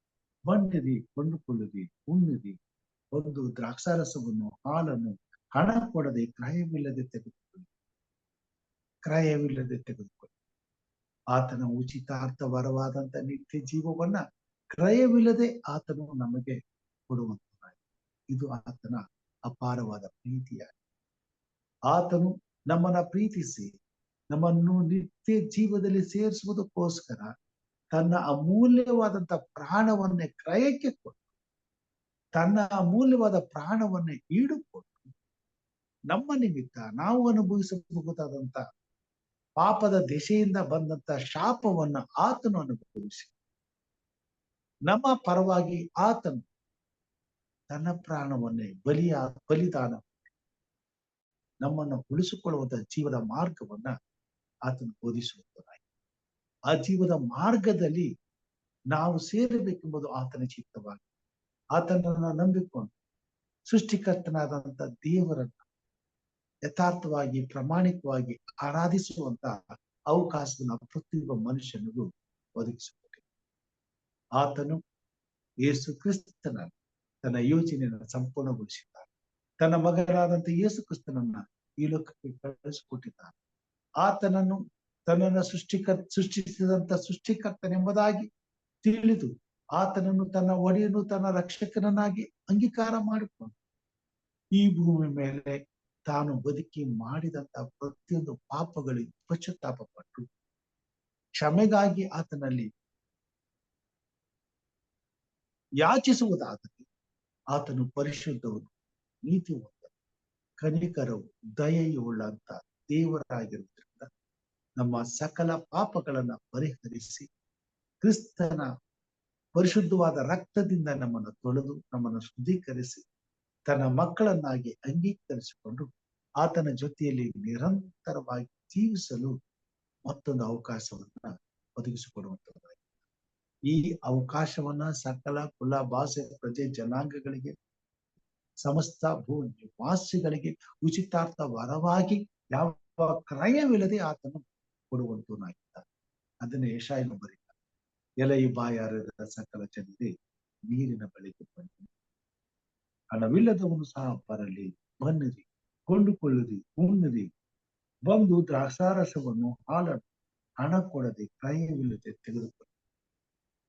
ಬನ್ನಿರಿ, ಕೊಂಡುಕೊಳ್ಳಿರಿ, ಉಣ್ಣಿರಿ, ಒಂದು ದ್ರಾಕ್ಷಾರಸವನ್ನು, ಹಾಲನ್ನು ಹಣ ಕೊಡದೆ ಕ್ರಯವಿಲ್ಲದೆ ತೆಗೆದುಕೊಳ್ಳಿ, ಕ್ರಯವಿಲ್ಲದೆ ತೆಗೆದುಕೊಳ್ಳಿ. ಆತನ ಉಚಿತಾರ್ಥ ವರವಾದಂತ ನಿತ್ಯ ಜೀವವನ್ನ ಕ್ರಯವಿಲ್ಲದೆ ಆತನು ನಮಗೆ ಕೊಡುವಂತ, ಇದು ಆತನ ಅಪಾರವಾದ ಪ್ರೀತಿಯಾಗಿದೆ. ಆತನು ನಮ್ಮನ್ನ ಪ್ರೀತಿಸಿ ನಮ್ಮನ್ನು ನಿತ್ಯ ಜೀವದಲ್ಲಿ ಸೇರಿಸುವುದಕ್ಕೋಸ್ಕರ ತನ್ನ ಅಮೂಲ್ಯವಾದಂತ ಪ್ರಾಣವನ್ನೇ ಕ್ರಯಕ್ಕೆ ಕೊಟ್ಟು, ತನ್ನ ಅಮೂಲ್ಯವಾದ ಪ್ರಾಣವನ್ನೇ ಈಡುಕೊಟ್ಟು, ನಮ್ಮ ನಿಮಿತ್ತ ನಾವು ಅನುಭವಿಸಬಹುದಾದಂತ ಪಾಪದ ದೆಸೆಯಿಂದ ಬಂದಂತ ಶಾಪವನ್ನ ಆತನು ಅನುಭವಿಸಿ ನಮ್ಮ ಪರವಾಗಿ ಆತನು ತನ್ನ ಪ್ರಾಣವನ್ನೇ ಬಲಿದಾನ ನಮ್ಮನ್ನು ಉಳಿಸಿಕೊಳ್ಳುವಂತ ಜೀವದ ಮಾರ್ಗವನ್ನ ಆತನು ಬೋಧಿಸುವಂತಾಗಿ, ಆ ಜೀವದ ಮಾರ್ಗದಲ್ಲಿ ನಾವು ಸೇರಬೇಕೆಂಬುದು ಆತನ ಚಿತ್ತವಾಗಿ, ಆತನನ್ನ ನಂಬಿಕೊಂಡು ಸೃಷ್ಟಿಕರ್ತನಾದಂತ ದೇವರನ್ನ ಯಥಾರ್ಥವಾಗಿ ಪ್ರಾಮಾಣಿಕವಾಗಿ ಆರಾಧಿಸುವಂತ ಅವಕಾಶವನ್ನು ಪ್ರತಿಯೊಬ್ಬ ಮನುಷ್ಯನಿಗೂ ಒದಗಿಸಿಕೊಟ್ಟಿದೆ. ಆತನು ಯೇಸು ಕ್ರಿಸ್ತನ ತನ್ನ ಯೋಜನೆಯನ್ನು ಸಂಪೂರ್ಣಗೊಳಿಸಿದ್ದಾನೆ. ತನ್ನ ಮಗನಾದಂತ ಯೇಸು ಕ್ರಿಸ್ತನನ್ನ ಈ ಲೋಕಕ್ಕೆ ಕಳಿಸಿಕೊಟ್ಟಿದ್ದಾನೆ. ಆತನನ್ನು ತನ್ನನ್ನು ಸೃಷ್ಟಿಸಿದಂತ ಸೃಷ್ಟಿಕರ್ತನೆಂಬುದಾಗಿ ತಿಳಿದು ಆತನನ್ನು ತನ್ನ ಒಡೆಯನು, ತನ್ನ ರಕ್ಷಕನನ್ನಾಗಿ ಅಂಗೀಕಾರ ಮಾಡಿಕೊಂಡು ಈ ಭೂಮಿ ಮೇಲೆ ತಾನು ಬದುಕಿ ಮಾಡಿದಂತ ಪ್ರತಿಯೊಂದು ಪಾಪಗಳಿಗೆ ಪಶ್ಚಾತ್ತಾಪ ಪಟ್ಟು ಕ್ಷಮೆಗಾಗಿ ಆತನಲ್ಲಿ ಯಾಚಿಸುವುದಾದರೆ ಆತನು ಪರಿಶುದ್ಧವನು, ನೀತಿವಂತ, ಕನಿಕರವು, ದಯೆಯುಳ್ಳಂತ ದೇವರಾಗಿರುವುದರಿಂದ ನಮ್ಮ ಸಕಲ ಪಾಪಗಳನ್ನ ಪರಿಹರಿಸಿ ಕ್ರಿಸ್ತನ ಪರಿಶುದ್ಧವಾದ ರಕ್ತದಿಂದ ನಮ್ಮನ್ನು ತೊಳೆದು ನಮ್ಮನ್ನು ಶುದ್ಧೀಕರಿಸಿ ತನ್ನ ಮಕ್ಕಳನ್ನಾಗಿ ಅಂಗೀಕರಿಸಿಕೊಂಡು ಆತನ ಜೊತೆಯಲ್ಲಿ ನಿರಂತರವಾಗಿ ಜೀವಿಸಲು ಮತ್ತೊಂದು ಅವಕಾಶವನ್ನ ಒದಗಿಸಿಕೊಡುವಂತದ್ದಾಗಿದೆ. ಈ ಅವಕಾಶವನ್ನ ಸಕಲ ಕುಲ, ಭಾಷೆ, ಪ್ರಜೆ, ಜನಾಂಗಗಳಿಗೆ, ಸಮಸ್ತ ಭೂ ನಿವಾಸಿಗಳಿಗೆ ಉಚಿತಾರ್ಥ ವರವಾಗಿ ಯಾವ ಕ್ರಯವಿಲ್ಲದೆ ಆತನು ಕೊಡುವಂತನಾಗಿದ್ದಾನೆ. ಅದನ್ನ ಯೆಶಾಯನು ಬರೀತಾನೆ, ಎಲೆಯು ಬಾಯಾರದ ಸಕಲ ಜನರೇ ನೀರಿನ ಬಳಿಗೆ ಬನ್ನಿ, ಹಣವಿಲ್ಲದವನು ಸಹ ಬರಲಿ, ಬನ್ನಿರಿ, ಕೊಂಡುಕೊಳ್ಳಿರಿ, ಉಣ್ಣಿರಿ, ಬಂದು ದ್ರಾಕ್ಷಾರಸವನ್ನು, ಹಾಲನ್ನು ಹಣ ಕೊಡದೆ ಕ್ರಯವಿಲ್ಲದೆ ತೆಗೆದುಕೊಳ್ಳಿ.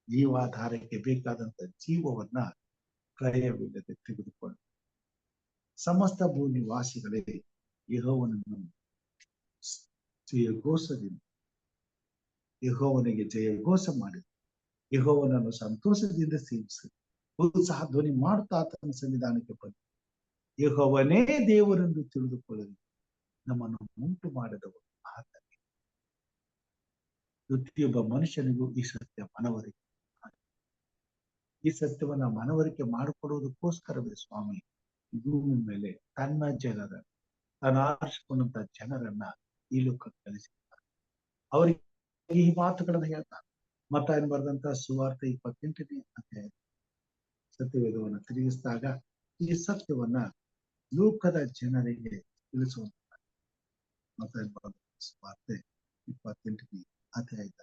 ಜೀವಾಧಾರಕ್ಕೆ ಬೇಕಾದಂತ ಜೀವವನ್ನ ಕ್ರಯವಿಲ್ಲದೆ ತೆಗೆದುಕೊಳ್ಳಿ. ಸಮಸ್ತ ಭೂ ನಿವಾಸಿಗಳೇ ಯೆಹೋವನನ್ನು ಜಯಘೋಷದಿಂದ ಯೆಹೋವನಿಗೆ ಜಯಘೋಷ ಮಾಡಿ ಯೆಹೋವನನ್ನು ಸಂತೋಷದಿಂದ ಸೇವಿಸಿ ಉತ್ಸಾಹ ಧ್ವನಿ ಮಾಡುತ್ತಾ ಆತನ ಸನ್ನಿಧಾನಕ್ಕೆ ಬಂದು ಯೆಹೋವನೇ ದೇವರೆಂದು ತಿಳಿದುಕೊಳ್ಳಲು ನಮ್ಮನ್ನು ಉಂಟು ಮಾಡಿದವರು ಆತನೇ. ಪ್ರತಿಯೊಬ್ಬ ಮನುಷ್ಯನಿಗೂ ಈ ಸತ್ಯ ಮನವರಿಕೆ, ಈ ಸತ್ಯವನ್ನ ಮನವರಿಕೆ ಮಾಡಿಕೊಡುವುದಕ್ಕೋಸ್ಕರವೇ ಸ್ವಾಮಿ ಭೂಮಿ ಮೇಲೆ ತನ್ನ ಜನರ, ತಾನು ಆರಿಸಿಕೊಂಡಂತ ಜನರನ್ನ ಈ ಲೋಕಕ್ಕೆ ಕಳಿಸಿದ್ದಾರೆ. ಅವರಿಗೆ ಈ ಮಾತುಗಳನ್ನು ಹೇಳ್ತಾರೆ. ಮತ್ತಾಯನು ಬರೆದಂತ ಸುವಾರ್ತೆ 28ನೇ ಅಧ್ಯಾಯ ಸತ್ಯವೇದವನ್ನು ತಿರುಗಿಸಿದಾಗ ಈ ಸತ್ಯವನ್ನ ಲೋಕದ ಜನರಿಗೆ ತಿಳಿಸುವಂತ ಮತ್ತಾಯನು ಬರೆದಂತ ಸುವಾರ್ತೆ 28ನೇ ಅಧ್ಯಾಯದ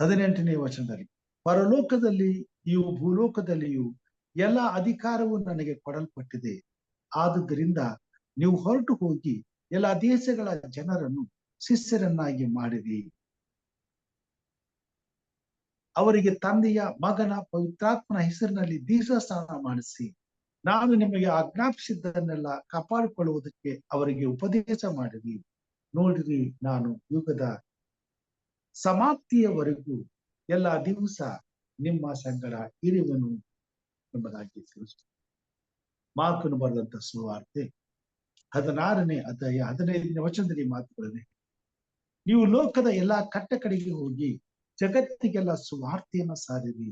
18ನೇ ವಚನದಲ್ಲಿ, ಪರಲೋಕದಲ್ಲಿಯೂ ಭೂಲೋಕದಲ್ಲಿಯೂ ಎಲ್ಲ ಅಧಿಕಾರವು ನನಗೆ ಕೊಡಲ್ಪಟ್ಟಿದೆ. ಆದುದರಿಂದ ನೀವು ಹೊರಟು ಹೋಗಿ ಎಲ್ಲ ದೇಶಗಳ ಜನರನ್ನು ಶಿಷ್ಯರನ್ನಾಗಿ ಮಾಡಿರಿ. ಅವರಿಗೆ ತಂದೆಯ, ಮಗನ, ಪವಿತ್ರಾತ್ಮನ ಹೆಸರಿನಲ್ಲಿ ದೀಕ್ಷಾಸ್ನಾನ ಮಾಡಿಸಿ, ನಾನು ನಿಮಗೆ ಆಜ್ಞಾಪಿಸಿದ್ದನ್ನೆಲ್ಲ ಕಾಪಾಡಿಕೊಳ್ಳುವುದಕ್ಕೆ ಅವರಿಗೆ ಉಪದೇಶ ಮಾಡಿರಿ. ನೋಡಿರಿ, ನಾನು ಯುಗದ ಸಮಾಪ್ತಿಯವರೆಗೂ ಎಲ್ಲ ದಿವಸ ನಿಮ್ಮ ಸಂಗಡ ಇರುವನು ಎಂಬುದಾಗಿ ತಿಳಿಸುತ್ತದೆ. ಮಾರ್ಕನು ಬರೆದಂತ ಸುವಾರ್ತೆ 16ನೇ ಅಧ್ಯಾಯ 15ನೇ ವಚನದಲ್ಲಿ ಮಾತುಗಳನ್ನೇ, ನೀವು ಲೋಕದ ಎಲ್ಲಾ ಕಟ್ಟ ಕಡೆಗೆ ಹೋಗಿ ಜಗತ್ತಿಗೆಲ್ಲ ಸುವಾರ್ತೆಯನ್ನ ಸಾರಿರಿ.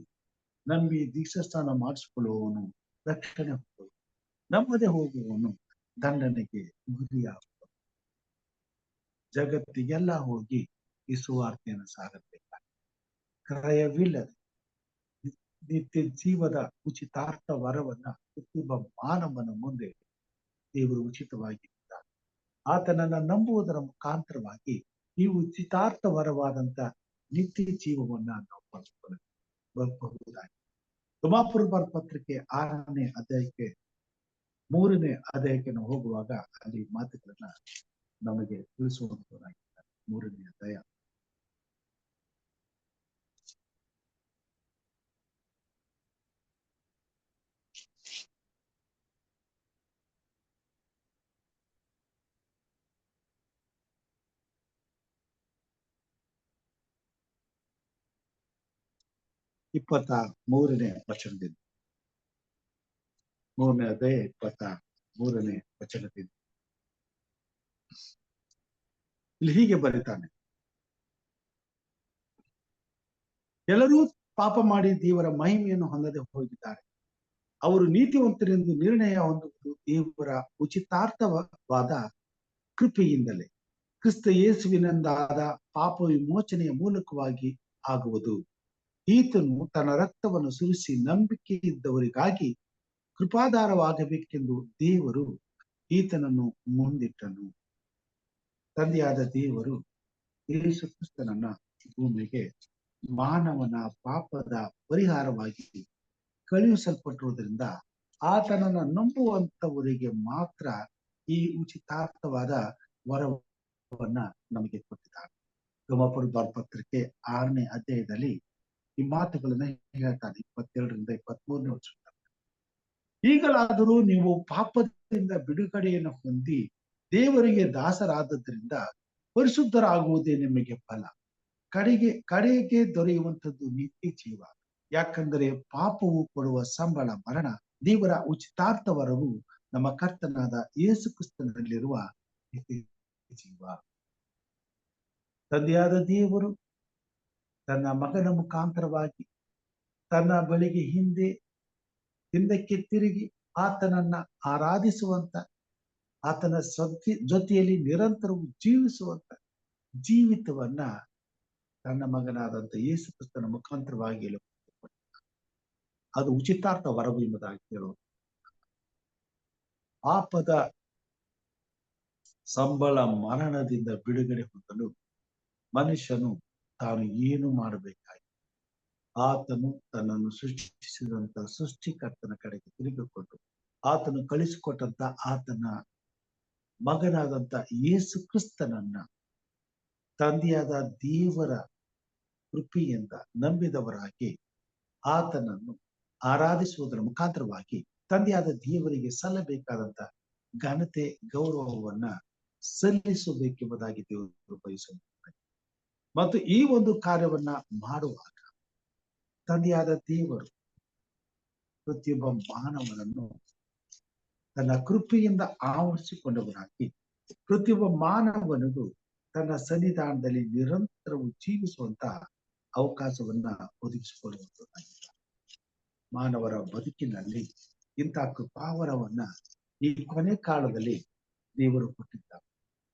ನಂಬಿ ದೀಕ್ಷಾಸ್ನಾನ ಮಾಡಿಸಿಕೊಳ್ಳುವವನು ರಕ್ಷಣೆ ಹೋಗುವ, ನಂಬದೆ ಹೋಗುವವನು ದಂಡನೆಗೆ ಗುರಿಯಾಗುವ. ಜಗತ್ತಿಗೆಲ್ಲ ಹೋಗಿ ಈ ಸುವಾರ್ತೆಯನ್ನು ಸಾರಬೇಕಾಗಿ ಕ್ರಯವಿಲ್ಲದೆ ನಿತ್ಯ ಜೀವದ ಉಚಿತಾರ್ಥ ವರವನ್ನ ಪ್ರತಿಯೊಬ್ಬ ಮಾನವನ ಮುಂದೆ ದೇವರು ಉಚಿತವಾಗಿ ಆತನನ್ನ ನಂಬುವುದರ ಮುಖಾಂತರವಾಗಿ ಈ ಉಚಿತಾರ್ಥ ವರವಾದಂತ ನಿತ್ಯ ಜೀವವನ್ನ ನಾವು ಪಡೆದುಕೊಳ್ಳಬಹುದಾಗಿದೆ. ರೋಮಾಪುರ ಪತ್ರಿಕೆ 6ನೇ ಅಧ್ಯಾಯಕ್ಕೆ 3ನೇ ಅಧ್ಯಾಯಕ್ಕೆ ನಾವು ಹೋಗುವಾಗ ಅಲ್ಲಿ ಮಾತುಗಳನ್ನ ನಮಗೆ ತಿಳಿಸುವಂತವರಾಗಿದ್ದಾರೆ. 3ನೇ ಅಧ್ಯಾಯ 23ನೇ ವಚನದಿಂದ 3ನೇ ಅಧ್ಯಾಯ 23ನೇ ವಚನದಿಂದ ಇಲ್ಲಿ ಹೀಗೆ ಬರೀತಾನೆ, ಎಲ್ಲರೂ ಪಾಪ ಮಾಡಿ ದೇವರ ಮಹಿಮೆಯನ್ನು ಹೊಂದದೆ ಹೋಗಿದ್ದಾರೆ. ಅವರು ನೀತಿವಂತರೆಂದು ನಿರ್ಣಯ ಹೊಂದುವುದು ದೇವರ ಉಚಿತಾರ್ಥವಾದ ಕೃಪೆಯಿಂದಲೇ ಕ್ರಿಸ್ತ ಯೇಸುವಿನಿಂದಾದ ಪಾಪ ವಿಮೋಚನೆಯ ಮೂಲಕವಾಗಿ ಆಗುವುದು. ಈತನು ತನ್ನ ರಕ್ತವನ್ನು ಸುರಿಸಿ ನಂಬಿಕೆ ಇದ್ದವರಿಗಾಗಿ ಕೃಪಾಧಾರವಾಗಬೇಕೆಂದು ದೇವರು ಈತನನ್ನು ಮುಂದಿಟ್ಟನು. ತಂದೆಯಾದ ದೇವರು ಯೇಸು ಕ್ರಿಸ್ತನನ್ನ ಭೂಮಿಗೆ ಮಾನವನ ಪಾಪದ ಪರಿಹಾರವಾಗಿ ಕಳುಹಿಸಲ್ಪಟ್ಟಿರುವುದರಿಂದ ಆತನನ್ನ ನಂಬುವಂತವರಿಗೆ ಮಾತ್ರ ಈ ಉಚಿತಾರ್ಥವಾದ ವರವನ್ನ ನಮಗೆ ಕೊಟ್ಟಿದ್ದಾರೆ. ರೋಮಾಪುರ ಪತ್ರಿಕೆ 6ನೇ ಅಧ್ಯಾಯದಲ್ಲಿ ಈ ಮಾತುಗಳನ್ನ ಹೇಳ್ತಾನೆ. 22ರಿಂದ 23ನೇ ವಚನ. ಈಗಲಾದರೂ ನೀವು ಪಾಪದಿಂದ ಬಿಡುಗಡೆಯನ್ನು ಹೊಂದಿ ದೇವರಿಗೆ ದಾಸರಾದದ್ರಿಂದ ಪರಿಶುದ್ಧರಾಗುವುದೇ ನಿಮಗೆ ಫಲ. ಕಡೆಗೆ ದೊರೆಯುವಂಥದ್ದು ನಿತ್ಯ ಜೀವ. ಯಾಕಂದರೆ ಪಾಪವು ಕೊಡುವ ಸಂಬಳ ಮರಣ, ದೇವರ ಉಚಿತಾರ್ಥ ವರವು ನಮ್ಮ ಕರ್ತನಾದ ಯೇಸು ಕ್ರಿಸ್ತನಲ್ಲಿರುವ ನಿತ್ಯ ಜೀವ. ತಂದೆಯಾದ ದೇವರು ತನ್ನ ಮಗನ ಮುಖಾಂತರವಾಗಿ ತನ್ನ ಬಳಿಗೆ ಹಿಂದಕ್ಕೆ ತಿರುಗಿ ಆತನನ್ನ ಆರಾಧಿಸುವಂತ, ಆತನ ಜೊತೆಯಲ್ಲಿ ನಿರಂತರವೂ ಜೀವಿಸುವಂತ ಜೀವಿತವನ್ನ ತನ್ನ ಮಗನಾದಂತ ಯೇಸು ಕ್ರಿಸ್ತನ ಮುಖಾಂತರವಾಗಿ ಅದು ಉಚಿತಾರ್ಥ ವರವು ಎಂಬುದಾಗಿ ಹೇಳುವುದು. ಪಾಪದ ಸಂಬಳ ಮರಣದಿಂದ ಬಿಡುಗಡೆ ಹೊಂದಲು ಮನುಷ್ಯನು ತಾನು ಏನು ಮಾಡಬೇಕಾಗಿ ಆತನು ತನ್ನನ್ನು ಸೃಷ್ಟಿಸಿದಂತ ಸೃಷ್ಟಿಕರ್ತನ ಕಡೆಗೆ ತಿರುಗಿಕೊಂಡು ಆತನು ಕಳಿಸಿಕೊಟ್ಟಂತ ಆತನ ಮಗನಾದಂತ ಯೇಸು ಕ್ರಿಸ್ತನನ್ನ ತಂದೆಯಾದ ದೇವರ ಕೃಪೆಯಿಂದ ನಂಬಿದವರಾಗಿ ಆತನನ್ನು ಆರಾಧಿಸುವುದರ ಮುಖಾಂತರವಾಗಿ ತಂದೆಯಾದ ದೇವರಿಗೆ ಸಲ್ಲಬೇಕಾದಂತ ಘನತೆ ಗೌರವವನ್ನ ಸಲ್ಲಿಸಬೇಕೆಂಬುದಾಗಿ ದೇವರು ಬಯಸುತ್ತಾರೆ. ಮತ್ತು ಈ ಒಂದು ಕಾರ್ಯವನ್ನ ಮಾಡುವಾಗ ತಂದೆಯಾದ ದೇವರು ಪ್ರತಿಯೊಬ್ಬ ಮಾನವನನ್ನು ತನ್ನ ಕೃಪೆಯಿಂದ ಆವರಿಸಿಕೊಂಡವರಾಗಿ ಪ್ರತಿಯೊಬ್ಬ ಮಾನವನಿಗೂ ತನ್ನ ಸನ್ನಿಧಾನದಲ್ಲಿ ನಿರಂತರವೂ ಜೀವಿಸುವಂತ ಅವಕಾಶವನ್ನ ಒದಗಿಸಿಕೊಳ್ಳುವಂತದ್ದಾಗಿದೆ. ಮಾನವರ ಬದುಕಿನಲ್ಲಿ ಇಂಥ ಕೃಪಾವರವನ್ನ ಈ ಕೊನೆ ಕಾಲದಲ್ಲಿ ದೇವರು ಕೊಟ್ಟಿದ್ದಾರೆ.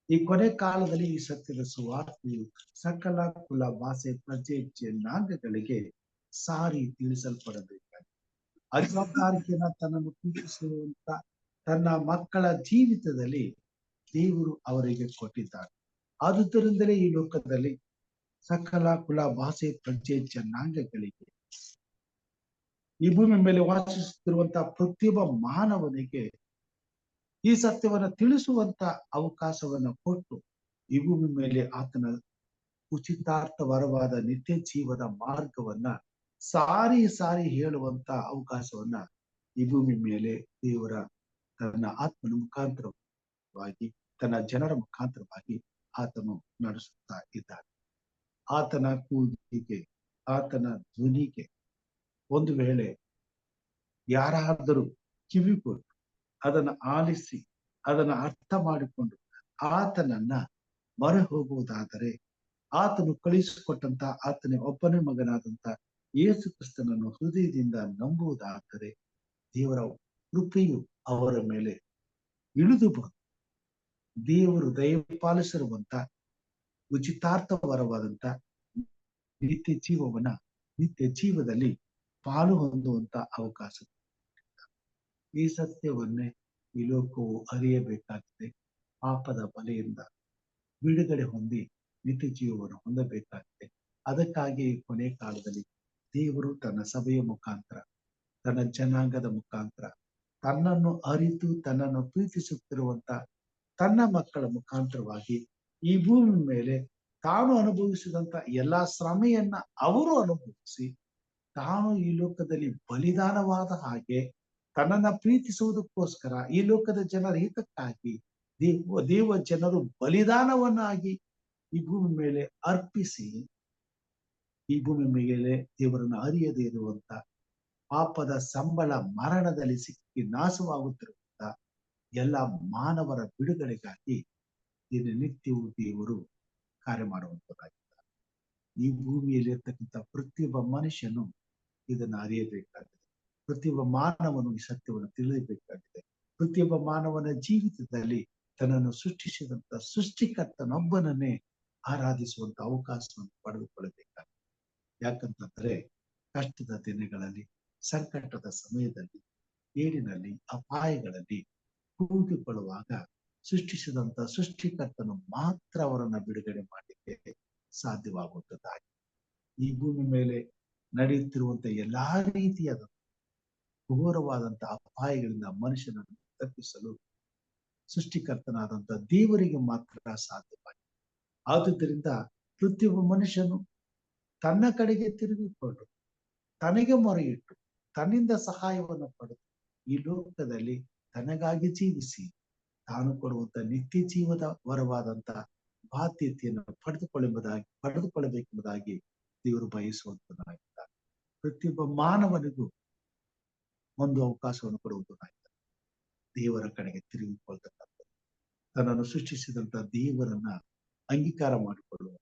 ಈ ಕೊನೆ ಕಾಲದಲ್ಲಿ ಈ ಸತ್ಯದ ಸುವಾರ್ತೆಯು ಸಕಲ ಕುಲ ಭಾಷೆ ಪ್ರಜೆ ಜನಾಂಗಗಳಿಗೆ ಸಾರಿ ತಿಳಿಸಲ್ಪಡಬೇಕಾಗಿದೆ. ಅಜವಾಬ್ದಾರಿಕೆಯನ್ನ ತನ್ನನ್ನು ಪ್ರೀತಿಸುವಂತ ತನ್ನ ಮಕ್ಕಳ ಜೀವಿತದಲ್ಲಿ ದೇವರು ಅವರಿಗೆ ಕೊಟ್ಟಿದ್ದಾರೆ. ಆದುದರಿಂದಲೇ ಈ ಲೋಕದಲ್ಲಿ ಸಕಲ ಕುಲ ಭಾಷೆ ಪ್ರಜೆ ಜನಾಂಗಗಳಿಗೆ ಈ ಭೂಮಿ ಮೇಲೆ ವಾಸಿಸುತ್ತಿರುವಂತಹ ಪ್ರತಿಯೊಬ್ಬ ಮಾನವನಿಗೆ ಈ ಸತ್ಯವನ್ನ ತಿಳಿಸುವಂತ ಅವಕಾಶವನ್ನ ಕೊಟ್ಟು ಈ ಭೂಮಿ ಮೇಲೆ ಆತನ ಉಚಿತಾರ್ಥವರವಾದ ನಿತ್ಯ ಜೀವದ ಮಾರ್ಗವನ್ನ ಸಾರಿ ಸಾರಿ ಹೇಳುವಂತ ಅವಕಾಶವನ್ನ ಈ ಭೂಮಿ ಮೇಲೆ ದೇವರ ತನ್ನ ಆತ್ಮನ ಮುಖಾಂತರವಾಗಿ ತನ್ನ ಜನರ ಮುಖಾಂತರವಾಗಿ ಆತನು ನಡೆಸುತ್ತಾ ಇದ್ದಾನೆ. ಆತನ ಕೂಗಿಗೆ, ಆತನ ಧ್ವನಿಗೆ ಒಂದು ವೇಳೆ ಯಾರಾದರೂ ಕಿವಿ ಕೊಟ್ಟು ಅದನ್ನ ಆಲಿಸಿ ಅದನ್ನ ಅರ್ಥ ಮಾಡಿಕೊಂಡು ಆತನನ್ನ ಮೊರೆ ಹೋಗುವುದಾದರೆ, ಆತನು ಕಳಿಸಿಕೊಟ್ಟಂತ ಆತನೇ ಒಬ್ಬನೇ ಮಗನಾದಂತ ಯೇಸು ಕ್ರಿಸ್ತನನ್ನು ಹೃದಯದಿಂದ ನಂಬುವುದಾದರೆ ದೇವರ ಕೃಪೆಯು ಅವರ ಮೇಲೆ ಇಳಿದು ಬಂದು ದೇವರು ದಯಪಾಲಿಸಿರುವಂತ ಉಚಿತಾರ್ಥವರವಾದಂತ ನಿತ್ಯ ಜೀವದಲ್ಲಿ ಪಾಲು ಹೊಂದುವಂತ ಅವಕಾಶ. ಈ ಸತ್ಯವನ್ನೇ ಈ ಲೋಕವು ಅರಿಯಬೇಕಾಗಿದೆ. ಪಾಪದ ಬಲೆಯಿಂದ ಬಿಡುಗಡೆ ಹೊಂದಿ ನಿತ್ಯ ಜೀವವನ್ನು ಹೊಂದಬೇಕಾಗಿದೆ. ಅದಕ್ಕಾಗಿ ಕೊನೆ ಕಾಲದಲ್ಲಿ ದೇವರು ತನ್ನ ಸಭೆಯ ಮುಖಾಂತರ, ತನ್ನ ಜನಾಂಗದ ಮುಖಾಂತರ, ತನ್ನನ್ನು ಅರಿತು ತನ್ನನ್ನು ಪ್ರೀತಿಸುತ್ತಿರುವಂತ ತನ್ನ ಮಕ್ಕಳ ಮುಖಾಂತರವಾಗಿ ಈ ಭೂಮಿ ಮೇಲೆ ತಾನು ಅನುಭವಿಸಿದಂತ ಎಲ್ಲಾ ಶ್ರಮೆಯನ್ನ ಅವರು ಅನುಭವಿಸಿ, ತಾನು ಈ ಲೋಕದಲ್ಲಿ ಬಲಿದಾನವಾದ ಹಾಗೆ ತನ್ನನ್ನ ಪ್ರೀತಿಸುವುದಕ್ಕೋಸ್ಕರ ಈ ಲೋಕದ ಜನರ ಹಿತಕ್ಕಾಗಿ ದೇವ ಜನರು ಬಲಿದಾನವನ್ನಾಗಿ ಈ ಭೂಮಿ ಮೇಲೆ ಅರ್ಪಿಸಿ, ಈ ಭೂಮಿ ಮೇಲೆ ದೇವರನ್ನು ಅರಿಯದೇ ಇರುವಂತ ಪಾಪದ ಸಂಬಳ ಮರಣದಲ್ಲಿ ಸಿಕ್ಕಿ ನಾಶವಾಗುತ್ತಿರುವಂತ ಎಲ್ಲ ಮಾನವರ ಬಿಡುಗಡೆಗಾಗಿ ನಿತ್ಯವೂ ದೇವರು ಕಾರ್ಯ ಮಾಡುವಂತದ್ದಾಗಿದ್ದಾರೆ. ಈ ಭೂಮಿಯಲ್ಲಿ ಇರ್ತಕ್ಕಂಥ ಪ್ರತಿಯೊಬ್ಬ ಮನುಷ್ಯನು ಇದನ್ನು ಅರಿಯಬೇಕಾಗಿದೆ. ಪ್ರತಿಯೊಬ್ಬ ಮಾನವನು ಈ ಸತ್ಯವನ್ನು ತಿಳಿಯಬೇಕಾಗಿದೆ. ಪ್ರತಿಯೊಬ್ಬ ಮಾನವನ ಜೀವಿತದಲ್ಲಿ ತನ್ನನ್ನು ಸೃಷ್ಟಿಸಿದಂತ ಸೃಷ್ಟಿಕರ್ತನೊಬ್ಬನನ್ನೇ ಆರಾಧಿಸುವಂತ ಅವಕಾಶವನ್ನು ಪಡೆದುಕೊಳ್ಳಬೇಕಾಗಿದೆ. ಯಾಕಂತಂದ್ರೆ ಕಷ್ಟದ ದಿನಗಳಲ್ಲಿ, ಸಂಕಟದ ಸಮಯದಲ್ಲಿ, ಏಡಿನಲ್ಲಿ, ಅಪಾಯಗಳಲ್ಲಿ ಕೂಗಿಕೊಳ್ಳುವಾಗ ಸೃಷ್ಟಿಸಿದಂತ ಸೃಷ್ಟಿಕರ್ತನು ಮಾತ್ರ ಅವರನ್ನ ಬಿಡುಗಡೆ ಮಾಡಲಿಕ್ಕೆ ಸಾಧ್ಯವಾಗುತ್ತದಾಗಿ, ಈ ಭೂಮಿ ಮೇಲೆ ನಡೆಯುತ್ತಿರುವಂತ ಎಲ್ಲಾ ರೀತಿಯಾದ ಘೋರವಾದಂತ ಅಪಾಯಗಳಿಂದ ಮನುಷ್ಯನನ್ನು ತಪ್ಪಿಸಲು ಸೃಷ್ಟಿಕರ್ತನಾದಂತ ದೇವರಿಗೆ ಮಾತ್ರ ಸಾಧ್ಯವಾಗಿದೆ. ಆದುದರಿಂದ ಪ್ರತಿಯೊಬ್ಬ ಮನುಷ್ಯನು ತನ್ನ ಕಡೆಗೆ ತಿರುಗಿಕೊಂಡು ತನಗೆ ಮೊರೆಯಿಟ್ಟು ತನ್ನಿಂದ ಸಹಾಯವನ್ನು ಪಡೆದು ಈ ಲೋಕದಲ್ಲಿ ತನಗಾಗಿ ಜೀವಿಸಿ ತಾನು ಕೊಡುವಂತ ನಿತ್ಯ ಜೀವದ ವರವಾದಂತ ಬಾಧ್ಯತೆಯನ್ನು ಪಡೆದುಕೊಳ್ಳಬೇಕೆಂಬುದಾಗಿ ದೇವರು ಬಯಸುವಂತನಾಗಿದ್ದಾರೆ. ಪ್ರತಿಯೊಬ್ಬ ಮಾನವನಿಗೂ ಒಂದು ಅವಕಾಶವನ್ನು ಕೊಡುವುದಾಗಿದ್ದಾರೆ. ದೇವರ ಕಡೆಗೆ ತಿರುಗಿಕೊಳ್ತಕ್ಕಂಥದ್ದು, ತನ್ನನ್ನು ಸೃಷ್ಟಿಸಿದಂತ ದೇವರನ್ನ ಅಂಗೀಕಾರ ಮಾಡಿಕೊಳ್ಳುವ,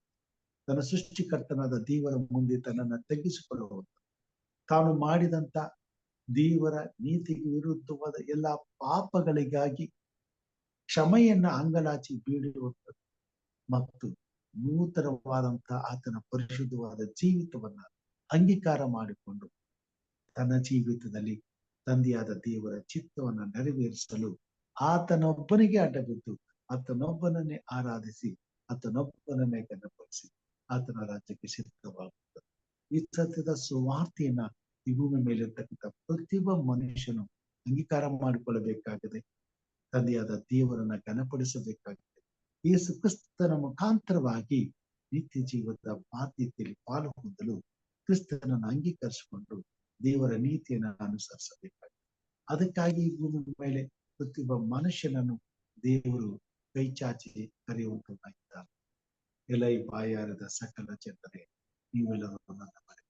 ತನ್ನ ಸೃಷ್ಟಿಕರ್ತನಾದ ದೇವರ ಮುಂದೆ ತನ್ನನ್ನು ತಗ್ಗಿಸಿಕೊಳ್ಳುವಂತ, ತಾನು ಮಾಡಿದಂತ ದೇವರ ನೀತಿಗೆ ವಿರುದ್ಧವಾದ ಎಲ್ಲಾ ಪಾಪಗಳಿಗಾಗಿ ಕ್ಷಮೆಯನ್ನ ಅಂಗಲಾಚಿ ಬೇಡುವಂಥದ್ದು ಮತ್ತು ನೂತನವಾದಂತ ಆತನ ಪರಿಶುದ್ಧವಾದ ಜೀವಿತವನ್ನ ಅಂಗೀಕಾರ ಮಾಡಿಕೊಂಡು ತನ್ನ ಜೀವಿತದಲ್ಲಿ ತಂದೆಯಾದ ದೇವರ ಚಿತ್ತವನ್ನ ನೆರವೇರಿಸಲು ಆತನೊಬ್ಬನಿಗೆ ಅಡ್ಡಬಿದ್ದು ಆತನೊಬ್ಬನನ್ನೇ ಆರಾಧಿಸಿ ಆತನೊಬ್ಬನನ್ನೇ ಘನಪಡಿಸಿ ಆತನ ರಾಜ್ಯಕ್ಕೆ ಸಿದ್ಧವಾಗುತ್ತದೆ. ಈ ಸತ್ಯದ ಸುವಾರ್ತೆಯನ್ನ ಈ ಭೂಮಿ ಮೇಲೆ ಇರ್ತಕ್ಕಂಥ ಪ್ರತಿಯೊಬ್ಬ ಮನುಷ್ಯನು ಅಂಗೀಕಾರ ಮಾಡಿಕೊಳ್ಳಬೇಕಾಗಿದೆ. ತಂದೆಯಾದ ದೇವರನ್ನ ಘನಪಡಿಸಬೇಕಾಗಿದೆ. ಯೇಸು ಕ್ರಿಸ್ತನ ಮುಖಾಂತರವಾಗಿ ನಿತ್ಯ ಜೀವದ ಬಾಧ್ಯತೆಯಲ್ಲಿ ಪಾಲು ಹೊಂದಲು ಕ್ರಿಸ್ತನನ್ನು ಅಂಗೀಕರಿಸಿಕೊಂಡು ದೇವರ ನೀತಿಯನ್ನು ಅನುಸರಿಸಬೇಕಾಗಿದೆ. ಅದಕ್ಕಾಗಿ ಈ ಭೂಮಿ ಮೇಲೆ ಪ್ರತಿಯೊಬ್ಬ ಮನುಷ್ಯನನ್ನು ದೇವರು ಕೈ ಚಾಚಿ ಕರೆಯುವಂತಾಗಿದ್ದಾರೆ. ಎಲೈ ಬಾಯಾರದ ಸಕಲ ಜನರೇ, ನೀವೆಲ್ಲರೂ ನನ್ನ ಬಳಿ,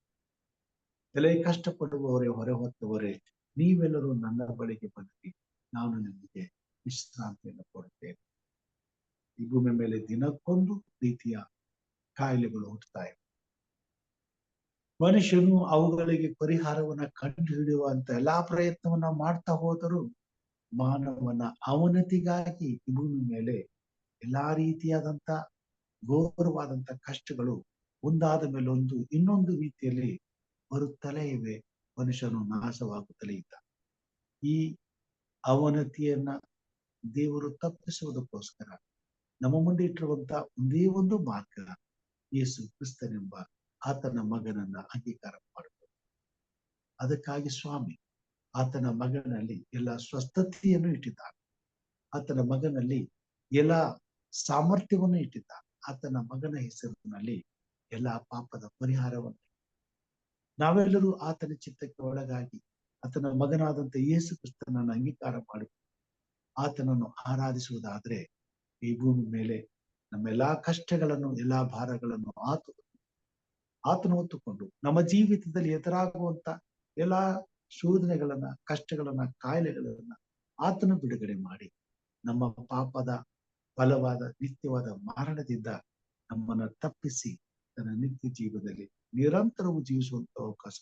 ಎಲೈ ಕಷ್ಟಪಡುವವರೇ, ಹೊರೆ ಹೊತ್ತವರೇ, ನೀವೆಲ್ಲರೂ ನನ್ನ ಬಳಿಗೆ ಬಂದಿರಿ, ನಾನು ನಿಮಗೆ ವಿಶ್ರಾಂತಿಯನ್ನು ಕೊಡುತ್ತೇನೆ. ಈ ಭೂಮಿ ಮೇಲೆ ದಿನಕ್ಕೊಂದು ರೀತಿಯ ಕಾಯಿಲೆಗಳು ಹುಟ್ಟುತ್ತಾ ಇವೆ. ಮನುಷ್ಯನು ಅವುಗಳಿಗೆ ಪರಿಹಾರವನ್ನ ಕಂಡು ಹಿಡಿಯುವಂತ ಎಲ್ಲಾ ಪ್ರಯತ್ನವನ್ನ ಮಾಡ್ತಾ ಹೋದರೂ ಮಾನವನ ಅವನತಿಗಾಗಿ ಈ ಭೂಮಿ ಮೇಲೆ ಎಲ್ಲಾ ರೀತಿಯಾದಂತ ಘೋರವಾದಂತ ಕಷ್ಟಗಳು ಒಂದಾದ ಮೇಲೆ ಒಂದು ಇನ್ನೊಂದು ರೀತಿಯಲ್ಲಿ ಬರುತ್ತಲೇ ಇವೆ. ಮನುಷ್ಯನು ನಾಶವಾಗುತ್ತಲೇ ಇದ್ದ. ಈ ಅವನತಿಯನ್ನ ದೇವರು ತಪ್ಪಿಸುವುದಕ್ಕೋಸ್ಕರ ನಮ್ಮ ಮುಂದೆ ಇಟ್ಟಿರುವಂತ ಒಂದೇ ಒಂದು ಮಾರ್ಗ, ಯೇಸು ಕ್ರಿಸ್ತನೆಂಬ ಆತನ ಮಗನನ್ನ ಅಂಗೀಕಾರ ಮಾಡಬೇಕು. ಅದಕ್ಕಾಗಿ ಸ್ವಾಮಿ ಆತನ ಮಗನಲ್ಲಿ ಎಲ್ಲ ಸ್ವಸ್ಥತೆಯನ್ನು ಇಟ್ಟಿದ್ದಾನೆ. ಆತನ ಮಗನಲ್ಲಿ ಎಲ್ಲ ಸಾಮರ್ಥ್ಯವನ್ನು ಇಟ್ಟಿದ್ದಾನೆ. ಆತನ ಮಗನ ಹೆಸರಿನಲ್ಲಿ ಎಲ್ಲ ಪಾಪದ ಪರಿಹಾರವನ್ನು ನಾವೆಲ್ಲರೂ ಆತನ ಚಿತ್ತಕ್ಕೆ ಒಳಗಾಗಿ ಆತನ ಮಗನಾದಂತ ಯೇಸು ಕ್ರಿಸ್ತನನ್ನು ಅಂಗೀಕಾರ ಮಾಡಿ ಆತನನ್ನು ಆರಾಧಿಸುವುದಾದ್ರೆ ಈ ಭೂಮಿ ಮೇಲೆ ನಮ್ಮೆಲ್ಲಾ ಕಷ್ಟಗಳನ್ನು, ಎಲ್ಲಾ ಭಾರಗಳನ್ನು ಆತನು ಹೊತ್ತುಕೊಂಡು ನಮ್ಮ ಜೀವಿತದಲ್ಲಿ ಎದುರಾಗುವಂತ ಎಲ್ಲಾ ಶೋಧನೆಗಳನ್ನ, ಕಷ್ಟಗಳನ್ನ, ಕಾಯಿಲೆಗಳನ್ನ ಆತನು ಬಿಡುಗಡೆ ಮಾಡಿ ನಮ್ಮ ಪಾಪದ ಬಲವಾದ ನಿತ್ಯವಾದ ಮರಣದಿಂದ ನಮ್ಮನ್ನ ತಪ್ಪಿಸಿ ತನ್ನ ನಿತ್ಯ ಜೀವನದಲ್ಲಿ ನಿರಂತರವೂ ಜೀವಿಸುವಂತ ಅವಕಾಶ.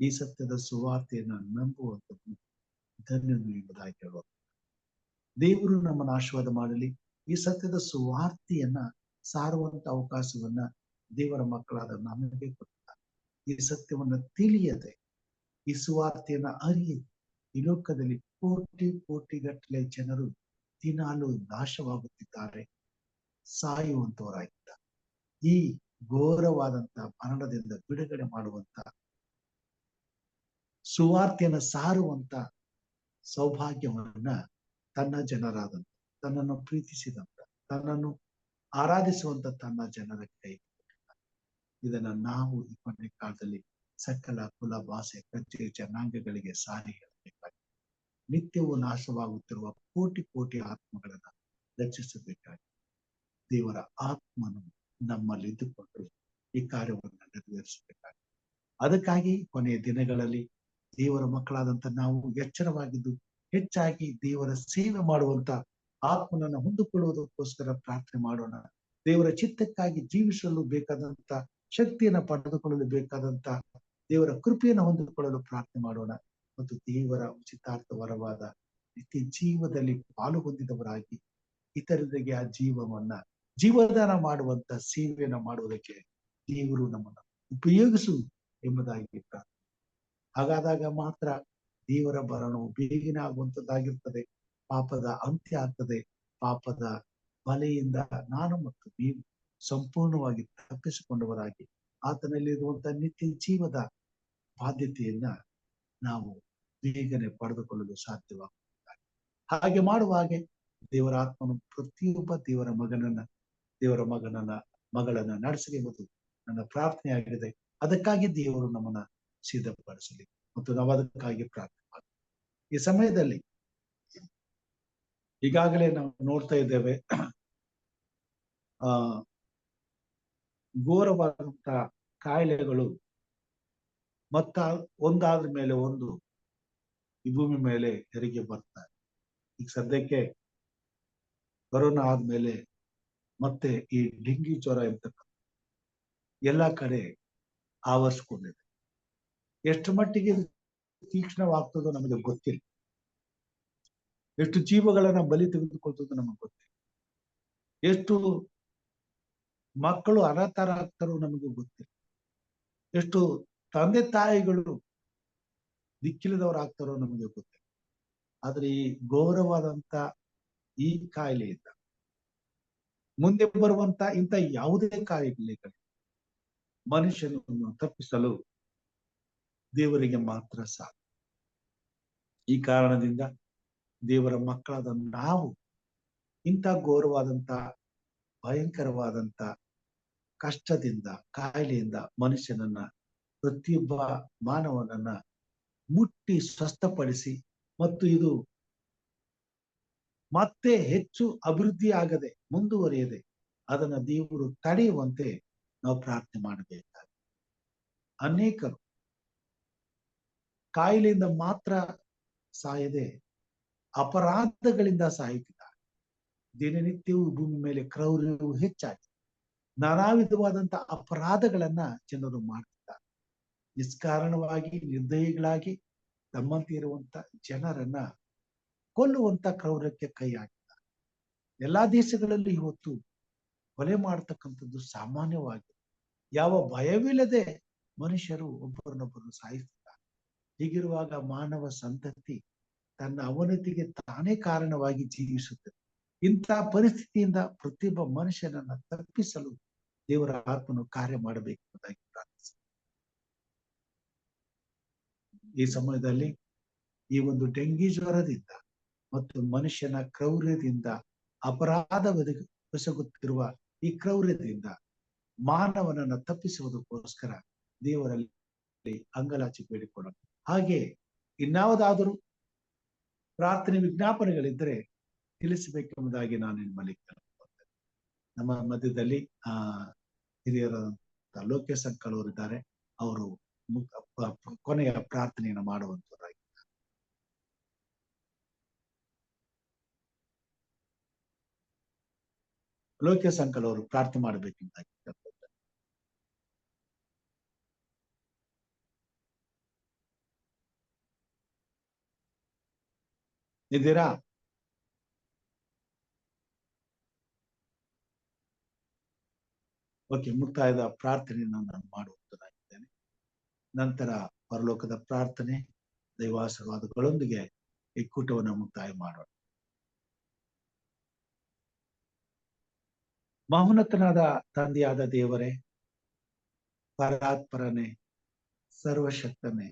ಈ ಸತ್ಯದ ಸುವಾರ್ತೆಯನ್ನ ನಂಬುವಂಥದ್ದು ಧನ್ಯನು ಎಂಬುದಾಗಿ ಹೇಳುವ ದೇವರು ನಮ್ಮನ್ನು ಆಶೀರ್ವಾದ ಮಾಡಲಿ. ಈ ಸತ್ಯದ ಸುವಾರ್ತೆಯನ್ನ ಸಾರುವಂತ ಅವಕಾಶವನ್ನ ದೇವರ ಮಕ್ಕಳಾದ ನಮಗೆ ಕೊಡ್ತಾರೆ. ಈ ಸತ್ಯವನ್ನ ತಿಳಿಯದೆ, ಈ ಸುವಾರ್ತೆಯನ್ನ ಅರಿಯದೆ ಈ ಲೋಕದಲ್ಲಿ ಕೋಟಿ ಕೋಟಿಗಟ್ಟಲೆ ಜನರು ದಿನಾಲು ನಾಶವಾಗುತ್ತಿದ್ದಾರೆ, ಸಾಯುವಂತವರಾಗಿದ್ದಾರೆ. ಈ ಘೋರವಾದಂತ ಮರಣದಿಂದ ಬಿಡುಗಡೆ ಮಾಡುವಂತ, ಸುವಾರ್ತೆಯನ್ನು ಸಾರುವಂತ ಸೌಭಾಗ್ಯವನ್ನ ತನ್ನ ಜನರಾದಂತ, ತನ್ನನ್ನು ಪ್ರೀತಿಸಿದಂತ, ತನ್ನನ್ನು ಆರಾಧಿಸುವಂತ ತನ್ನ ಜನರ ಕೈ. ಇದನ್ನ ನಾವು ಈ ಕೊನೆ ಕಾಲದಲ್ಲಿ ಸಕಲ ಕುಲ, ಭಾಷೆ, ಕಚ್ಚೆ, ಜನಾಂಗಗಳಿಗೆ ಸಾರಿ ಹೇಳಬೇಕಾಗಿದೆ. ನಿತ್ಯವೂ ನಾಶವಾಗುತ್ತಿರುವ ಕೋಟಿ ಕೋಟಿ ಆತ್ಮಗಳನ್ನ ರಕ್ಷಿಸಬೇಕಾಗಿದೆ. ದೇವರ ಆತ್ಮನು ನಮ್ಮಲ್ಲಿದ್ದುಕೊಂಡು ಈ ಕಾರ್ಯವನ್ನು ನೆರವೇರಿಸಬೇಕಾಗಿದೆ. ಅದಕ್ಕಾಗಿ ಕೊನೆಯ ದಿನಗಳಲ್ಲಿ ದೇವರ ಮಕ್ಕಳಾದಂತ ನಾವು ಎಚ್ಚರವಾಗಿದ್ದು ಹೆಚ್ಚಾಗಿ ದೇವರ ಸೇವೆ ಮಾಡುವಂತ ಆತ್ಮನನ್ನು ಹೊಂದಿಕೊಳ್ಳುವುದಕ್ಕೋಸ್ಕರ ಪ್ರಾರ್ಥನೆ ಮಾಡೋಣ. ದೇವರ ಚಿತ್ತಕ್ಕಾಗಿ ಜೀವಿಸಲು ಬೇಕಾದಂತ ಶಕ್ತಿಯನ್ನ ಪಡೆದುಕೊಳ್ಳಲು ಬೇಕಾದಂತ ದೇವರ ಕೃಪೆಯನ್ನು ಹೊಂದಿಕೊಳ್ಳಲು ಪ್ರಾರ್ಥನೆ ಮಾಡೋಣ. ಮತ್ತು ದೇವರ ಉಚಿತಾರ್ಥ ವರವಾದ ನಿತ್ಯ ಜೀವದಲ್ಲಿ ಪಾಲು ಹೊಂದಿದವರಾಗಿ ಇತರರಿಗೆ ಆ ಜೀವದಾನ ಮಾಡುವಂತ ಸೇವೆಯನ್ನ ಮಾಡುವುದಕ್ಕೆ ದೇವರು ನಮ್ಮನ್ನು ಉಪಯೋಗಿಸು ಎಂಬುದಾಗಿ ಪ್ರಾರ್ಥನೆ. ಹಾಗಾದಾಗ ಮಾತ್ರ ದೇವರ ಭರಣವು ಬೇಗನೆ ಆಗುವಂತದ್ದಾಗಿರ್ತದೆ. ಪಾಪದ ಅಂತ್ಯ ಆಗ್ತದೆ. ಪಾಪದ ಬಲೆಯಿಂದ ನಾನು ಮತ್ತು ನೀವು ಸಂಪೂರ್ಣವಾಗಿ ತಪ್ಪಿಸಿಕೊಂಡವರಾಗಿ ಆತನಲ್ಲಿರುವಂತಹ ನಿತ್ಯ ಜೀವದ ಬಾಧ್ಯತೆಯನ್ನ ನಾವು ಬೇಗನೆ ಪಡೆದುಕೊಳ್ಳಲು ಸಾಧ್ಯವಾಗುತ್ತದೆ. ಹಾಗೆ ಮಾಡುವ ಹಾಗೆ ದೇವರ ಆತ್ಮನು ಪ್ರತಿಯೊಬ್ಬ ದೇವರ ಮಗಳನ್ನ ನಡೆಸಲಿ ಎಂಬುದು ನನ್ನ ಪ್ರಾರ್ಥನೆಯಾಗಿದೆ. ಅದಕ್ಕಾಗಿ ದೇವರು ನಮ್ಮನ್ನ ಸಿದ್ಧಪಡಿಸಲಿ ಮತ್ತು ನಾವು ಅದಕ್ಕಾಗಿ ಪ್ರಾರ್ಥನೆ ಮಾಡಿ. ಈ ಸಮಯದಲ್ಲಿ ಈಗಾಗಲೇ ನಾವು ನೋಡ್ತಾ ಇದ್ದೇವೆ, ಘೋರವಾದಂತ ಕಾಯಿಲೆಗಳು ಒಂದಾದ್ರ ಮೇಲೆ ಒಂದು ಈ ಭೂಮಿ ಮೇಲೆ ಹೆರಿಗೆ ಬರ್ತಾರೆ. ಈಗ ಸದ್ಯಕ್ಕೆ ಕೊರೋನಾ ಆದ್ಮೇಲೆ ಮತ್ತೆ ಈ ಡೆಂಗಿ ಜ್ವರ ಎಂತಕ್ಕಂಥ ಎಲ್ಲಾ ಕಡೆ ಆವರಿಸ್ಕೊಂಡಿದೆ. ಎಷ್ಟು ಮಟ್ಟಿಗೆ ತೀಕ್ಷ್ಣವಾಗ್ತದೋ ನಮಗೆ ಗೊತ್ತಿಲ್ಲ. ಎಷ್ಟು ಜೀವಗಳನ್ನ ಬಲಿ ತೆಗೆದುಕೊಳ್ತದೋ ನಮಗೆ ಗೊತ್ತಿಲ್ಲ. ಎಷ್ಟು ಮಕ್ಕಳು ಅನಾಥರಾಗ್ತಾರೋ ನಮಗೆ ಗೊತ್ತಿಲ್ಲ. ಎಷ್ಟು ತಂದೆ ತಾಯಿಗಳು ದಿಕ್ಕಿಲ್ಲದವರಾಗ್ತಾರೋ ನಮಗೆ ಗೊತ್ತಿಲ್ಲ. ಆದ್ರೆ ಈ ಘೋರವಾದಂತ ಈ ಕಾಯಿಲೆಯಿಂದ ಮುಂದೆ ಬರುವಂತ ಇಂಥ ಯಾವುದೇ ಕಾಯಿಲೆಗಳು ಮನುಷ್ಯನನ್ನು ತಪ್ಪಿಸಲು ದೇವರಿಗೆ ಮಾತ್ರ ಸಾಧ್ಯ. ಈ ಕಾರಣದಿಂದ ದೇವರ ಮಕ್ಕಳಾದ ನಾವು ಇಂಥ ಘೋರವಾದಂತ ಭಯಂಕರವಾದಂತ ಕಷ್ಟದಿಂದ, ಕಾಯಿಲೆಯಿಂದ ಮನುಷ್ಯನನ್ನ, ಪ್ರತಿಯೊಬ್ಬ ಮಾನವನನ್ನ ಮುಟ್ಟಿ ಸ್ವಸ್ಥಪಡಿಸಿ ಮತ್ತು ಇದು ಮತ್ತೆ ಹೆಚ್ಚು ಅಭಿವೃದ್ಧಿ ಆಗದೆ ಮುಂದುವರಿಯದೆ ಅದನ್ನ ದೇವರು ತಡೆಯುವಂತೆ ನಾವು ಪ್ರಾರ್ಥನೆ ಮಾಡಬೇಕಾಗಿದೆ. ಅನೇಕರು ಕಾಯಿಲೆಯಿಂದ ಮಾತ್ರ ಸಾಯದೆ ಅಪರಾಧಗಳಿಂದ ಸಾಯುತ್ತಿದ್ದಾರೆ. ದಿನನಿತ್ಯವೂ ಭೂಮಿ ಮೇಲೆ ಕ್ರೌರ್ಯವು ಹೆಚ್ಚಾಗಿದೆ. ನಾನಾ ವಿಧವಾದಂತ ಅಪರಾಧಗಳನ್ನ ಜನರು ಮಾಡ್ತಿದ್ದಾರೆ. ನಿಷ್ಕಾರಣವಾಗಿ ನಿರ್ದಯಿಗಳಾಗಿ ತಮ್ಮಂತೆ ಇರುವಂತ ಜನರನ್ನ ಕೊಲ್ಲುವಂತ ಕ್ರೌರ್ಯಕ್ಕೆ ಕೈ ಹಾಕಿದ್ದಾರೆ. ಎಲ್ಲಾ ದೇಶಗಳಲ್ಲಿ ಇವತ್ತು ಕೊಲೆ ಮಾಡತಕ್ಕಂಥದ್ದು ಸಾಮಾನ್ಯವಾಗಿದೆ. ಯಾವ ಭಯವಿಲ್ಲದೆ ಮನುಷ್ಯರು ಒಬ್ಬರನ್ನೊಬ್ಬರು ಸಾಯಿಸುತ್ತಾರೆ. ಹೀಗಿರುವಾಗ ಮಾನವ ಸಂತತಿ ತನ್ನ ಅವನತಿಗೆ ತಾನೇ ಕಾರಣವಾಗಿ ಜೀವಿಸುತ್ತದೆ. ಇಂತಹ ಪರಿಸ್ಥಿತಿಯಿಂದ ಪ್ರತಿಯೊಬ್ಬ ಮನುಷ್ಯನನ್ನ ತಪ್ಪಿಸಲು ದೇವರ ಆತ್ಮನು ಕಾರ್ಯ ಮಾಡಬೇಕೆಂಬುದಾಗಿ ಪ್ರಾರ್ಥಿಸಿ. ಈ ಸಮಯದಲ್ಲಿ ಈ ಒಂದು ಡೆಂಗಿ ಜ್ವರದಿಂದ ಮತ್ತು ಮನುಷ್ಯನ ಕ್ರೌರ್ಯದಿಂದ, ಅಪರಾಧ ಬೆಸಗುತ್ತಿರುವ ಈ ಕ್ರೌರ್ಯದಿಂದ ಮಾನವನನ್ನ ತಪ್ಪಿಸುವುದಕ್ಕೋಸ್ಕರ ದೇವರಲ್ಲಿ ಅಂಗಲಾಚಿ ಬೇಡಿಕೊಳ್ಳೋಣ. ಹಾಗೆ ಇನ್ಯಾವುದಾದರೂ ಪ್ರಾರ್ಥನೆ ವಿಜ್ಞಾಪನೆಗಳಿದ್ದರೆ ತಿಳಿಸಬೇಕೆಂಬುದಾಗಿ ನಾನು ನಿಮ್ಮಲ್ಲಿ ಕೇಳಿಕೊಳ್ಳುತ್ತೇನೆ. ನಮ್ಮ ಮಧ್ಯದಲ್ಲಿ ಹಿರಿಯರಾದಂತಹ ಲೋಕೇಶ್ ಅಂಕಲ್ ಅವರಿದ್ದಾರೆ. ಅವರು ಕೊನೆಯ ಪ್ರಾರ್ಥನೆಯನ್ನು ಮಾಡುವಂತವರಾಗಿದ್ದಾರೆ. ಲೋಕೇಶ್ ಅಂಕಲ್ ಅವರು ಪ್ರಾರ್ಥನೆ ಮಾಡಬೇಕೆಂಬುದಾಗಿ ಕೇಳ್ಕೊಳ್ತಾರೆ. ಇದ್ದೀರಾ? ಓಕೆ, ಮುಕ್ತಾಯದ ಪ್ರಾರ್ಥನೆಯನ್ನು ನಾನು ಮಾಡುವಂತನಾಗಿದ್ದೇನೆ. ನಂತರ ಪರಲೋಕದ ಪ್ರಾರ್ಥನೆ, ದೈವಾಶೀರ್ವಾದಗಳೊಂದಿಗೆ ಈ ಕೂಟವನ್ನು ಮುಕ್ತಾಯ ಮಾಡೋಣ. ಮಹೋನ್ನತನಾದ ತಂದೆಯಾದ ದೇವರೇ, ಪರಾತ್ಪರನೇ, ಸರ್ವಶಕ್ತನೇ,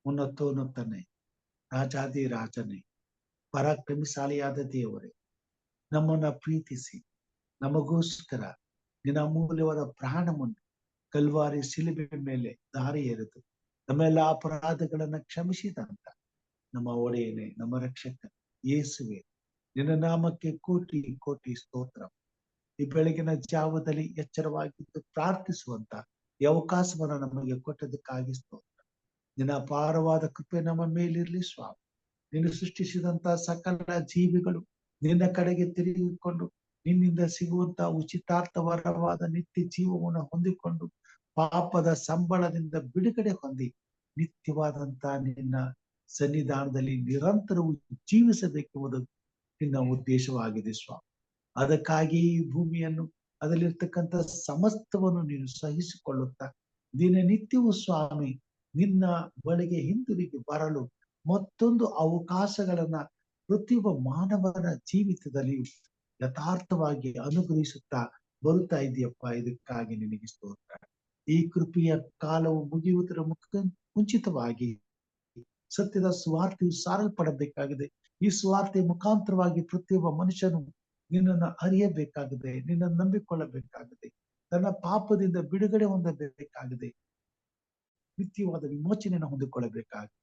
ಉನ್ನತೋನ್ನತನೇ, ರಾಜಾದಿ ರಾಜನೇ, ಪರಾಕ್ರಮಿಶಾಲಿಯಾದ ದೇವರೇ, ನಮ್ಮನ್ನ ಪ್ರೀತಿಸಿ ನಮಗೋಸ್ಕರ ನಿನ್ನ ಅಮೂಲ್ಯವಾದ ಪ್ರಾಣವನ್ನು ಕಲ್ವಾರಿ ಶಿಲುಬೆ ಮೇಲೆ ದಾರಿ ಎರೆದು ನಮ್ಮೆಲ್ಲ ಅಪರಾಧಗಳನ್ನ ಕ್ಷಮಿಸಿದಂತ ನಮ್ಮ ಒಡೆಯನೇ, ನಮ್ಮ ರಕ್ಷಕ ಯೇಸುವೆ, ನಿನ್ನ ನಾಮಕ್ಕೆ ಕೋಟಿ ಕೋಟಿ ಸ್ತೋತ್ರ. ಈ ಬೆಳಗಿನ ಜಾವದಲ್ಲಿ ಎಚ್ಚರವಾಗಿದ್ದು ಪ್ರಾರ್ಥಿಸುವಂತ ಈ ಅವಕಾಶವನ್ನು ನಮಗೆ ಕೊಟ್ಟದಕ್ಕಾಗಿ ಸ್ತೋತ್ರ. ನಿನ್ನ ಅಪಾರವಾದ ಕೃಪೆ ನಮ್ಮ ಮೇಲಿರ್ಲಿ ಸ್ವಾಮಿ. ನೀನು ಸೃಷ್ಟಿಸಿದಂತ ಸಕಲ ಜೀವಿಗಳು ನಿನ್ನ ಕಡೆಗೆ ತಿರುಗಿಕೊಂಡು ನಿನ್ನಿಂದ ಸಿಗುವಂತ ಉಚಿತಾರ್ಥವರವಾದ ನಿತ್ಯ ಜೀವವನ್ನು ಹೊಂದಿಕೊಂಡು ಪಾಪದ ಸಂಬಳದಿಂದ ಬಿಡುಗಡೆ ಹೊಂದಿ ನಿತ್ಯವಾದಂತ ನಿನ್ನ ಸನ್ನಿಧಾನದಲ್ಲಿ ನಿರಂತರವೂ ಜೀವಿಸಬೇಕೆಂಬುದು ನಿನ್ನ ಉದ್ದೇಶವಾಗಿದೆ ಸ್ವಾಮಿ. ಅದಕ್ಕಾಗಿ ಈ ಭೂಮಿಯನ್ನು ಅದರಲ್ಲಿರ್ತಕ್ಕಂಥ ಸಮಸ್ತವನ್ನು ನೀನು ಸಹಿಸಿಕೊಳ್ಳುತ್ತಾ ದಿನನಿತ್ಯವೂ ಸ್ವಾಮಿ ನಿನ್ನ ಬಳಿಗೆ ಹಿಂದಿರುಗಿ ಬರಲು ಮತ್ತೊಂದು ಅವಕಾಶಗಳನ್ನ ಪ್ರತಿಯೊಬ್ಬ ಮಾನವನ ಜೀವಿತದಲ್ಲಿ ಯಥಾರ್ಥವಾಗಿ ಅನುಗ್ರಹಿಸುತ್ತಾ ಬರುತ್ತಾ ಇದೆಯಪ್ಪ. ಇದಕ್ಕಾಗಿ ನಿನಗೆ ಸ್ತೋತ್ರ. ಈ ಕೃಪೆಯ ಕಾಲವು ಮುಗಿಯುವುದರ ಮುಂಚಿತವಾಗಿ ಸತ್ಯದ ಸ್ವಾರ್ಥೆಯು ಸಾರಲ್ಪಡಬೇಕಾಗಿದೆ. ಈ ಸ್ವಾರ್ಥೆಯ ಮುಖಾಂತರವಾಗಿ ಪ್ರತಿಯೊಬ್ಬ ಮನುಷ್ಯನು ನಿನ್ನನ್ನು ಅರಿಯಬೇಕಾಗಿದೆ, ನಿನ್ನನ್ನು ನಂಬಿಕೊಳ್ಳಬೇಕಾಗಿದೆ, ತನ್ನ ಪಾಪದಿಂದ ಬಿಡುಗಡೆ ಹೊಂದಬೇಕಾಗಿದೆ, ನಿತ್ಯವಾದ ವಿಮೋಚನೆಯನ್ನು ಹೊಂದಿಕೊಳ್ಳಬೇಕಾಗಿದೆ.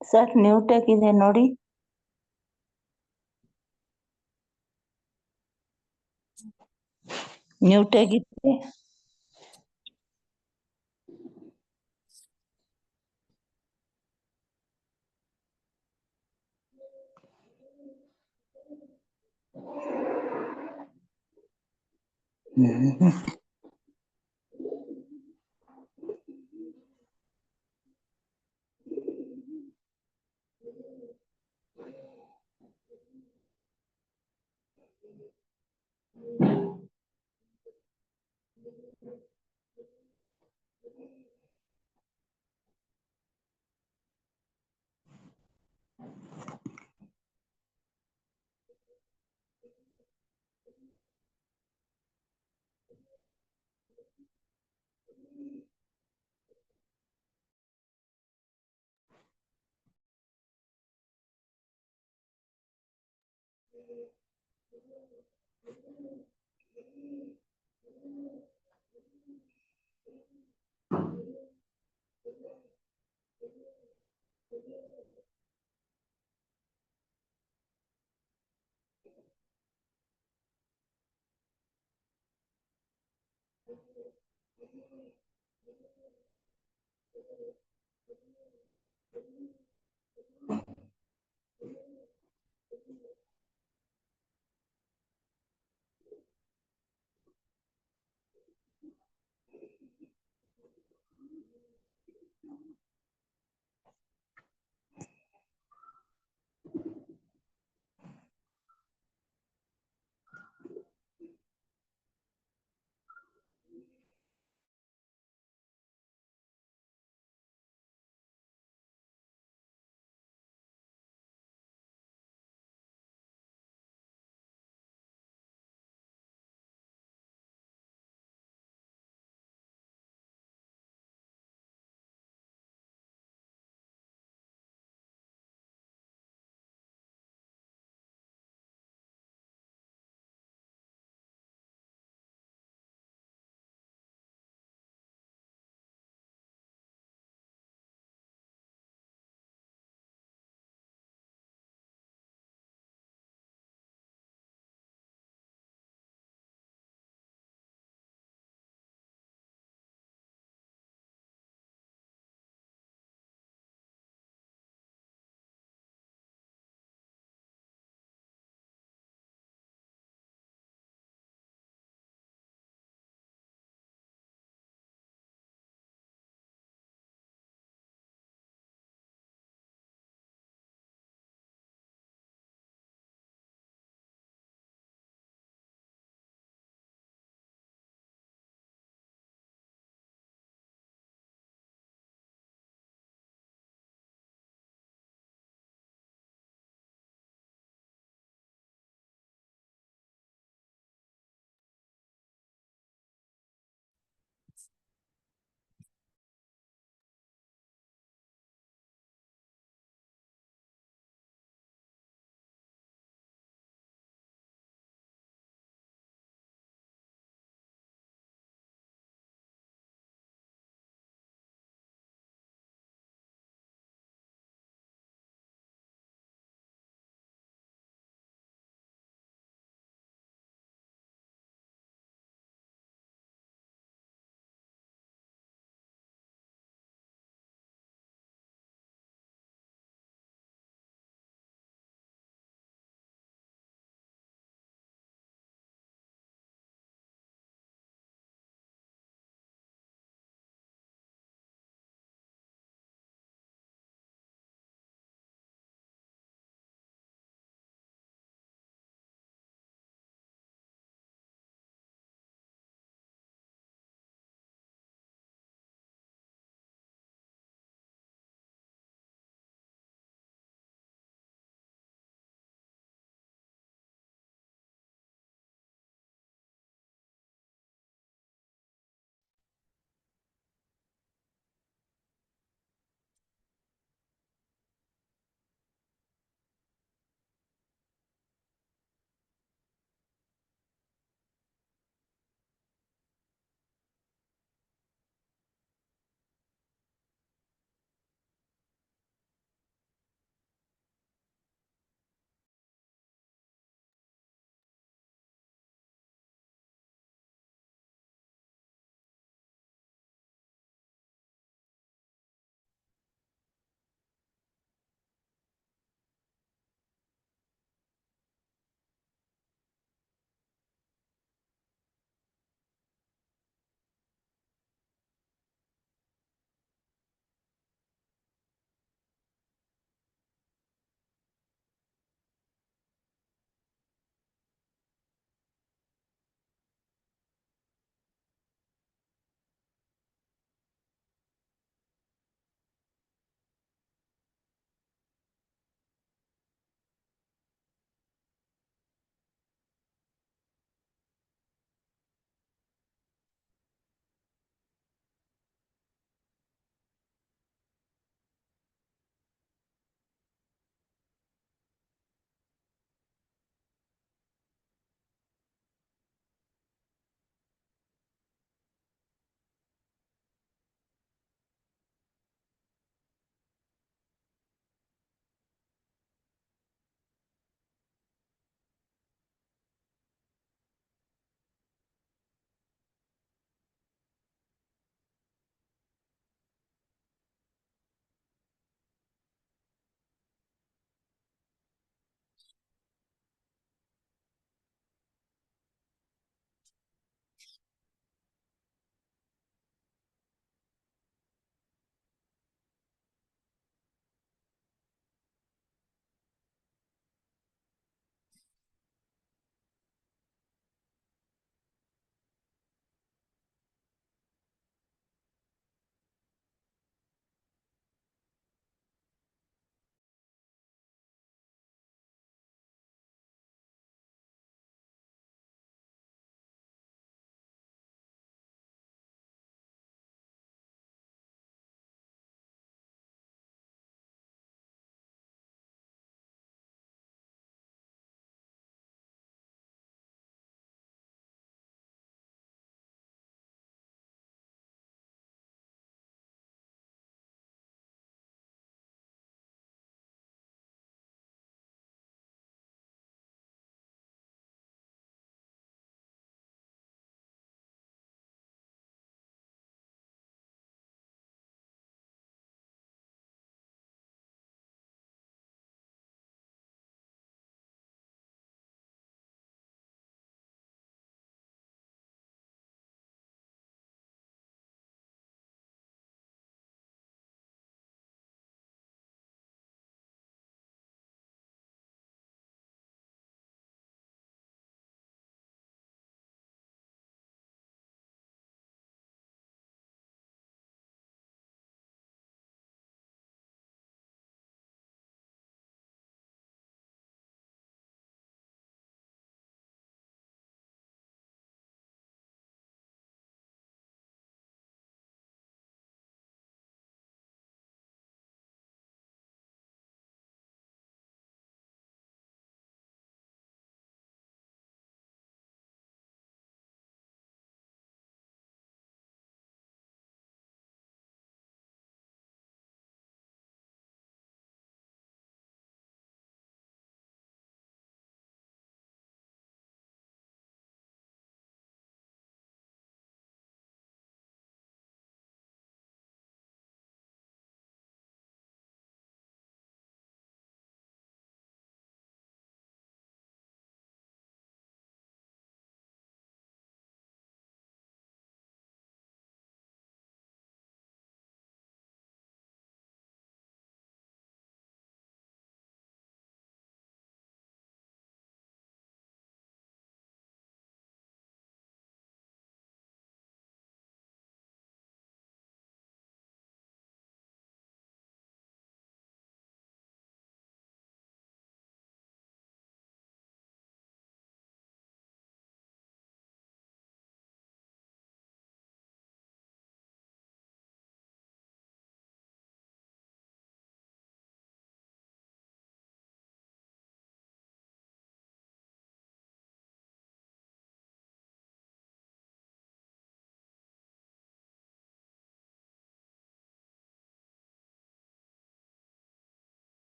ಸರ್ ಮ್ಯೂಟ್ ಆಗಿದೆ ನೋಡಿ. ಮ್ಯೂಟ್ ಆಗಿದೆ.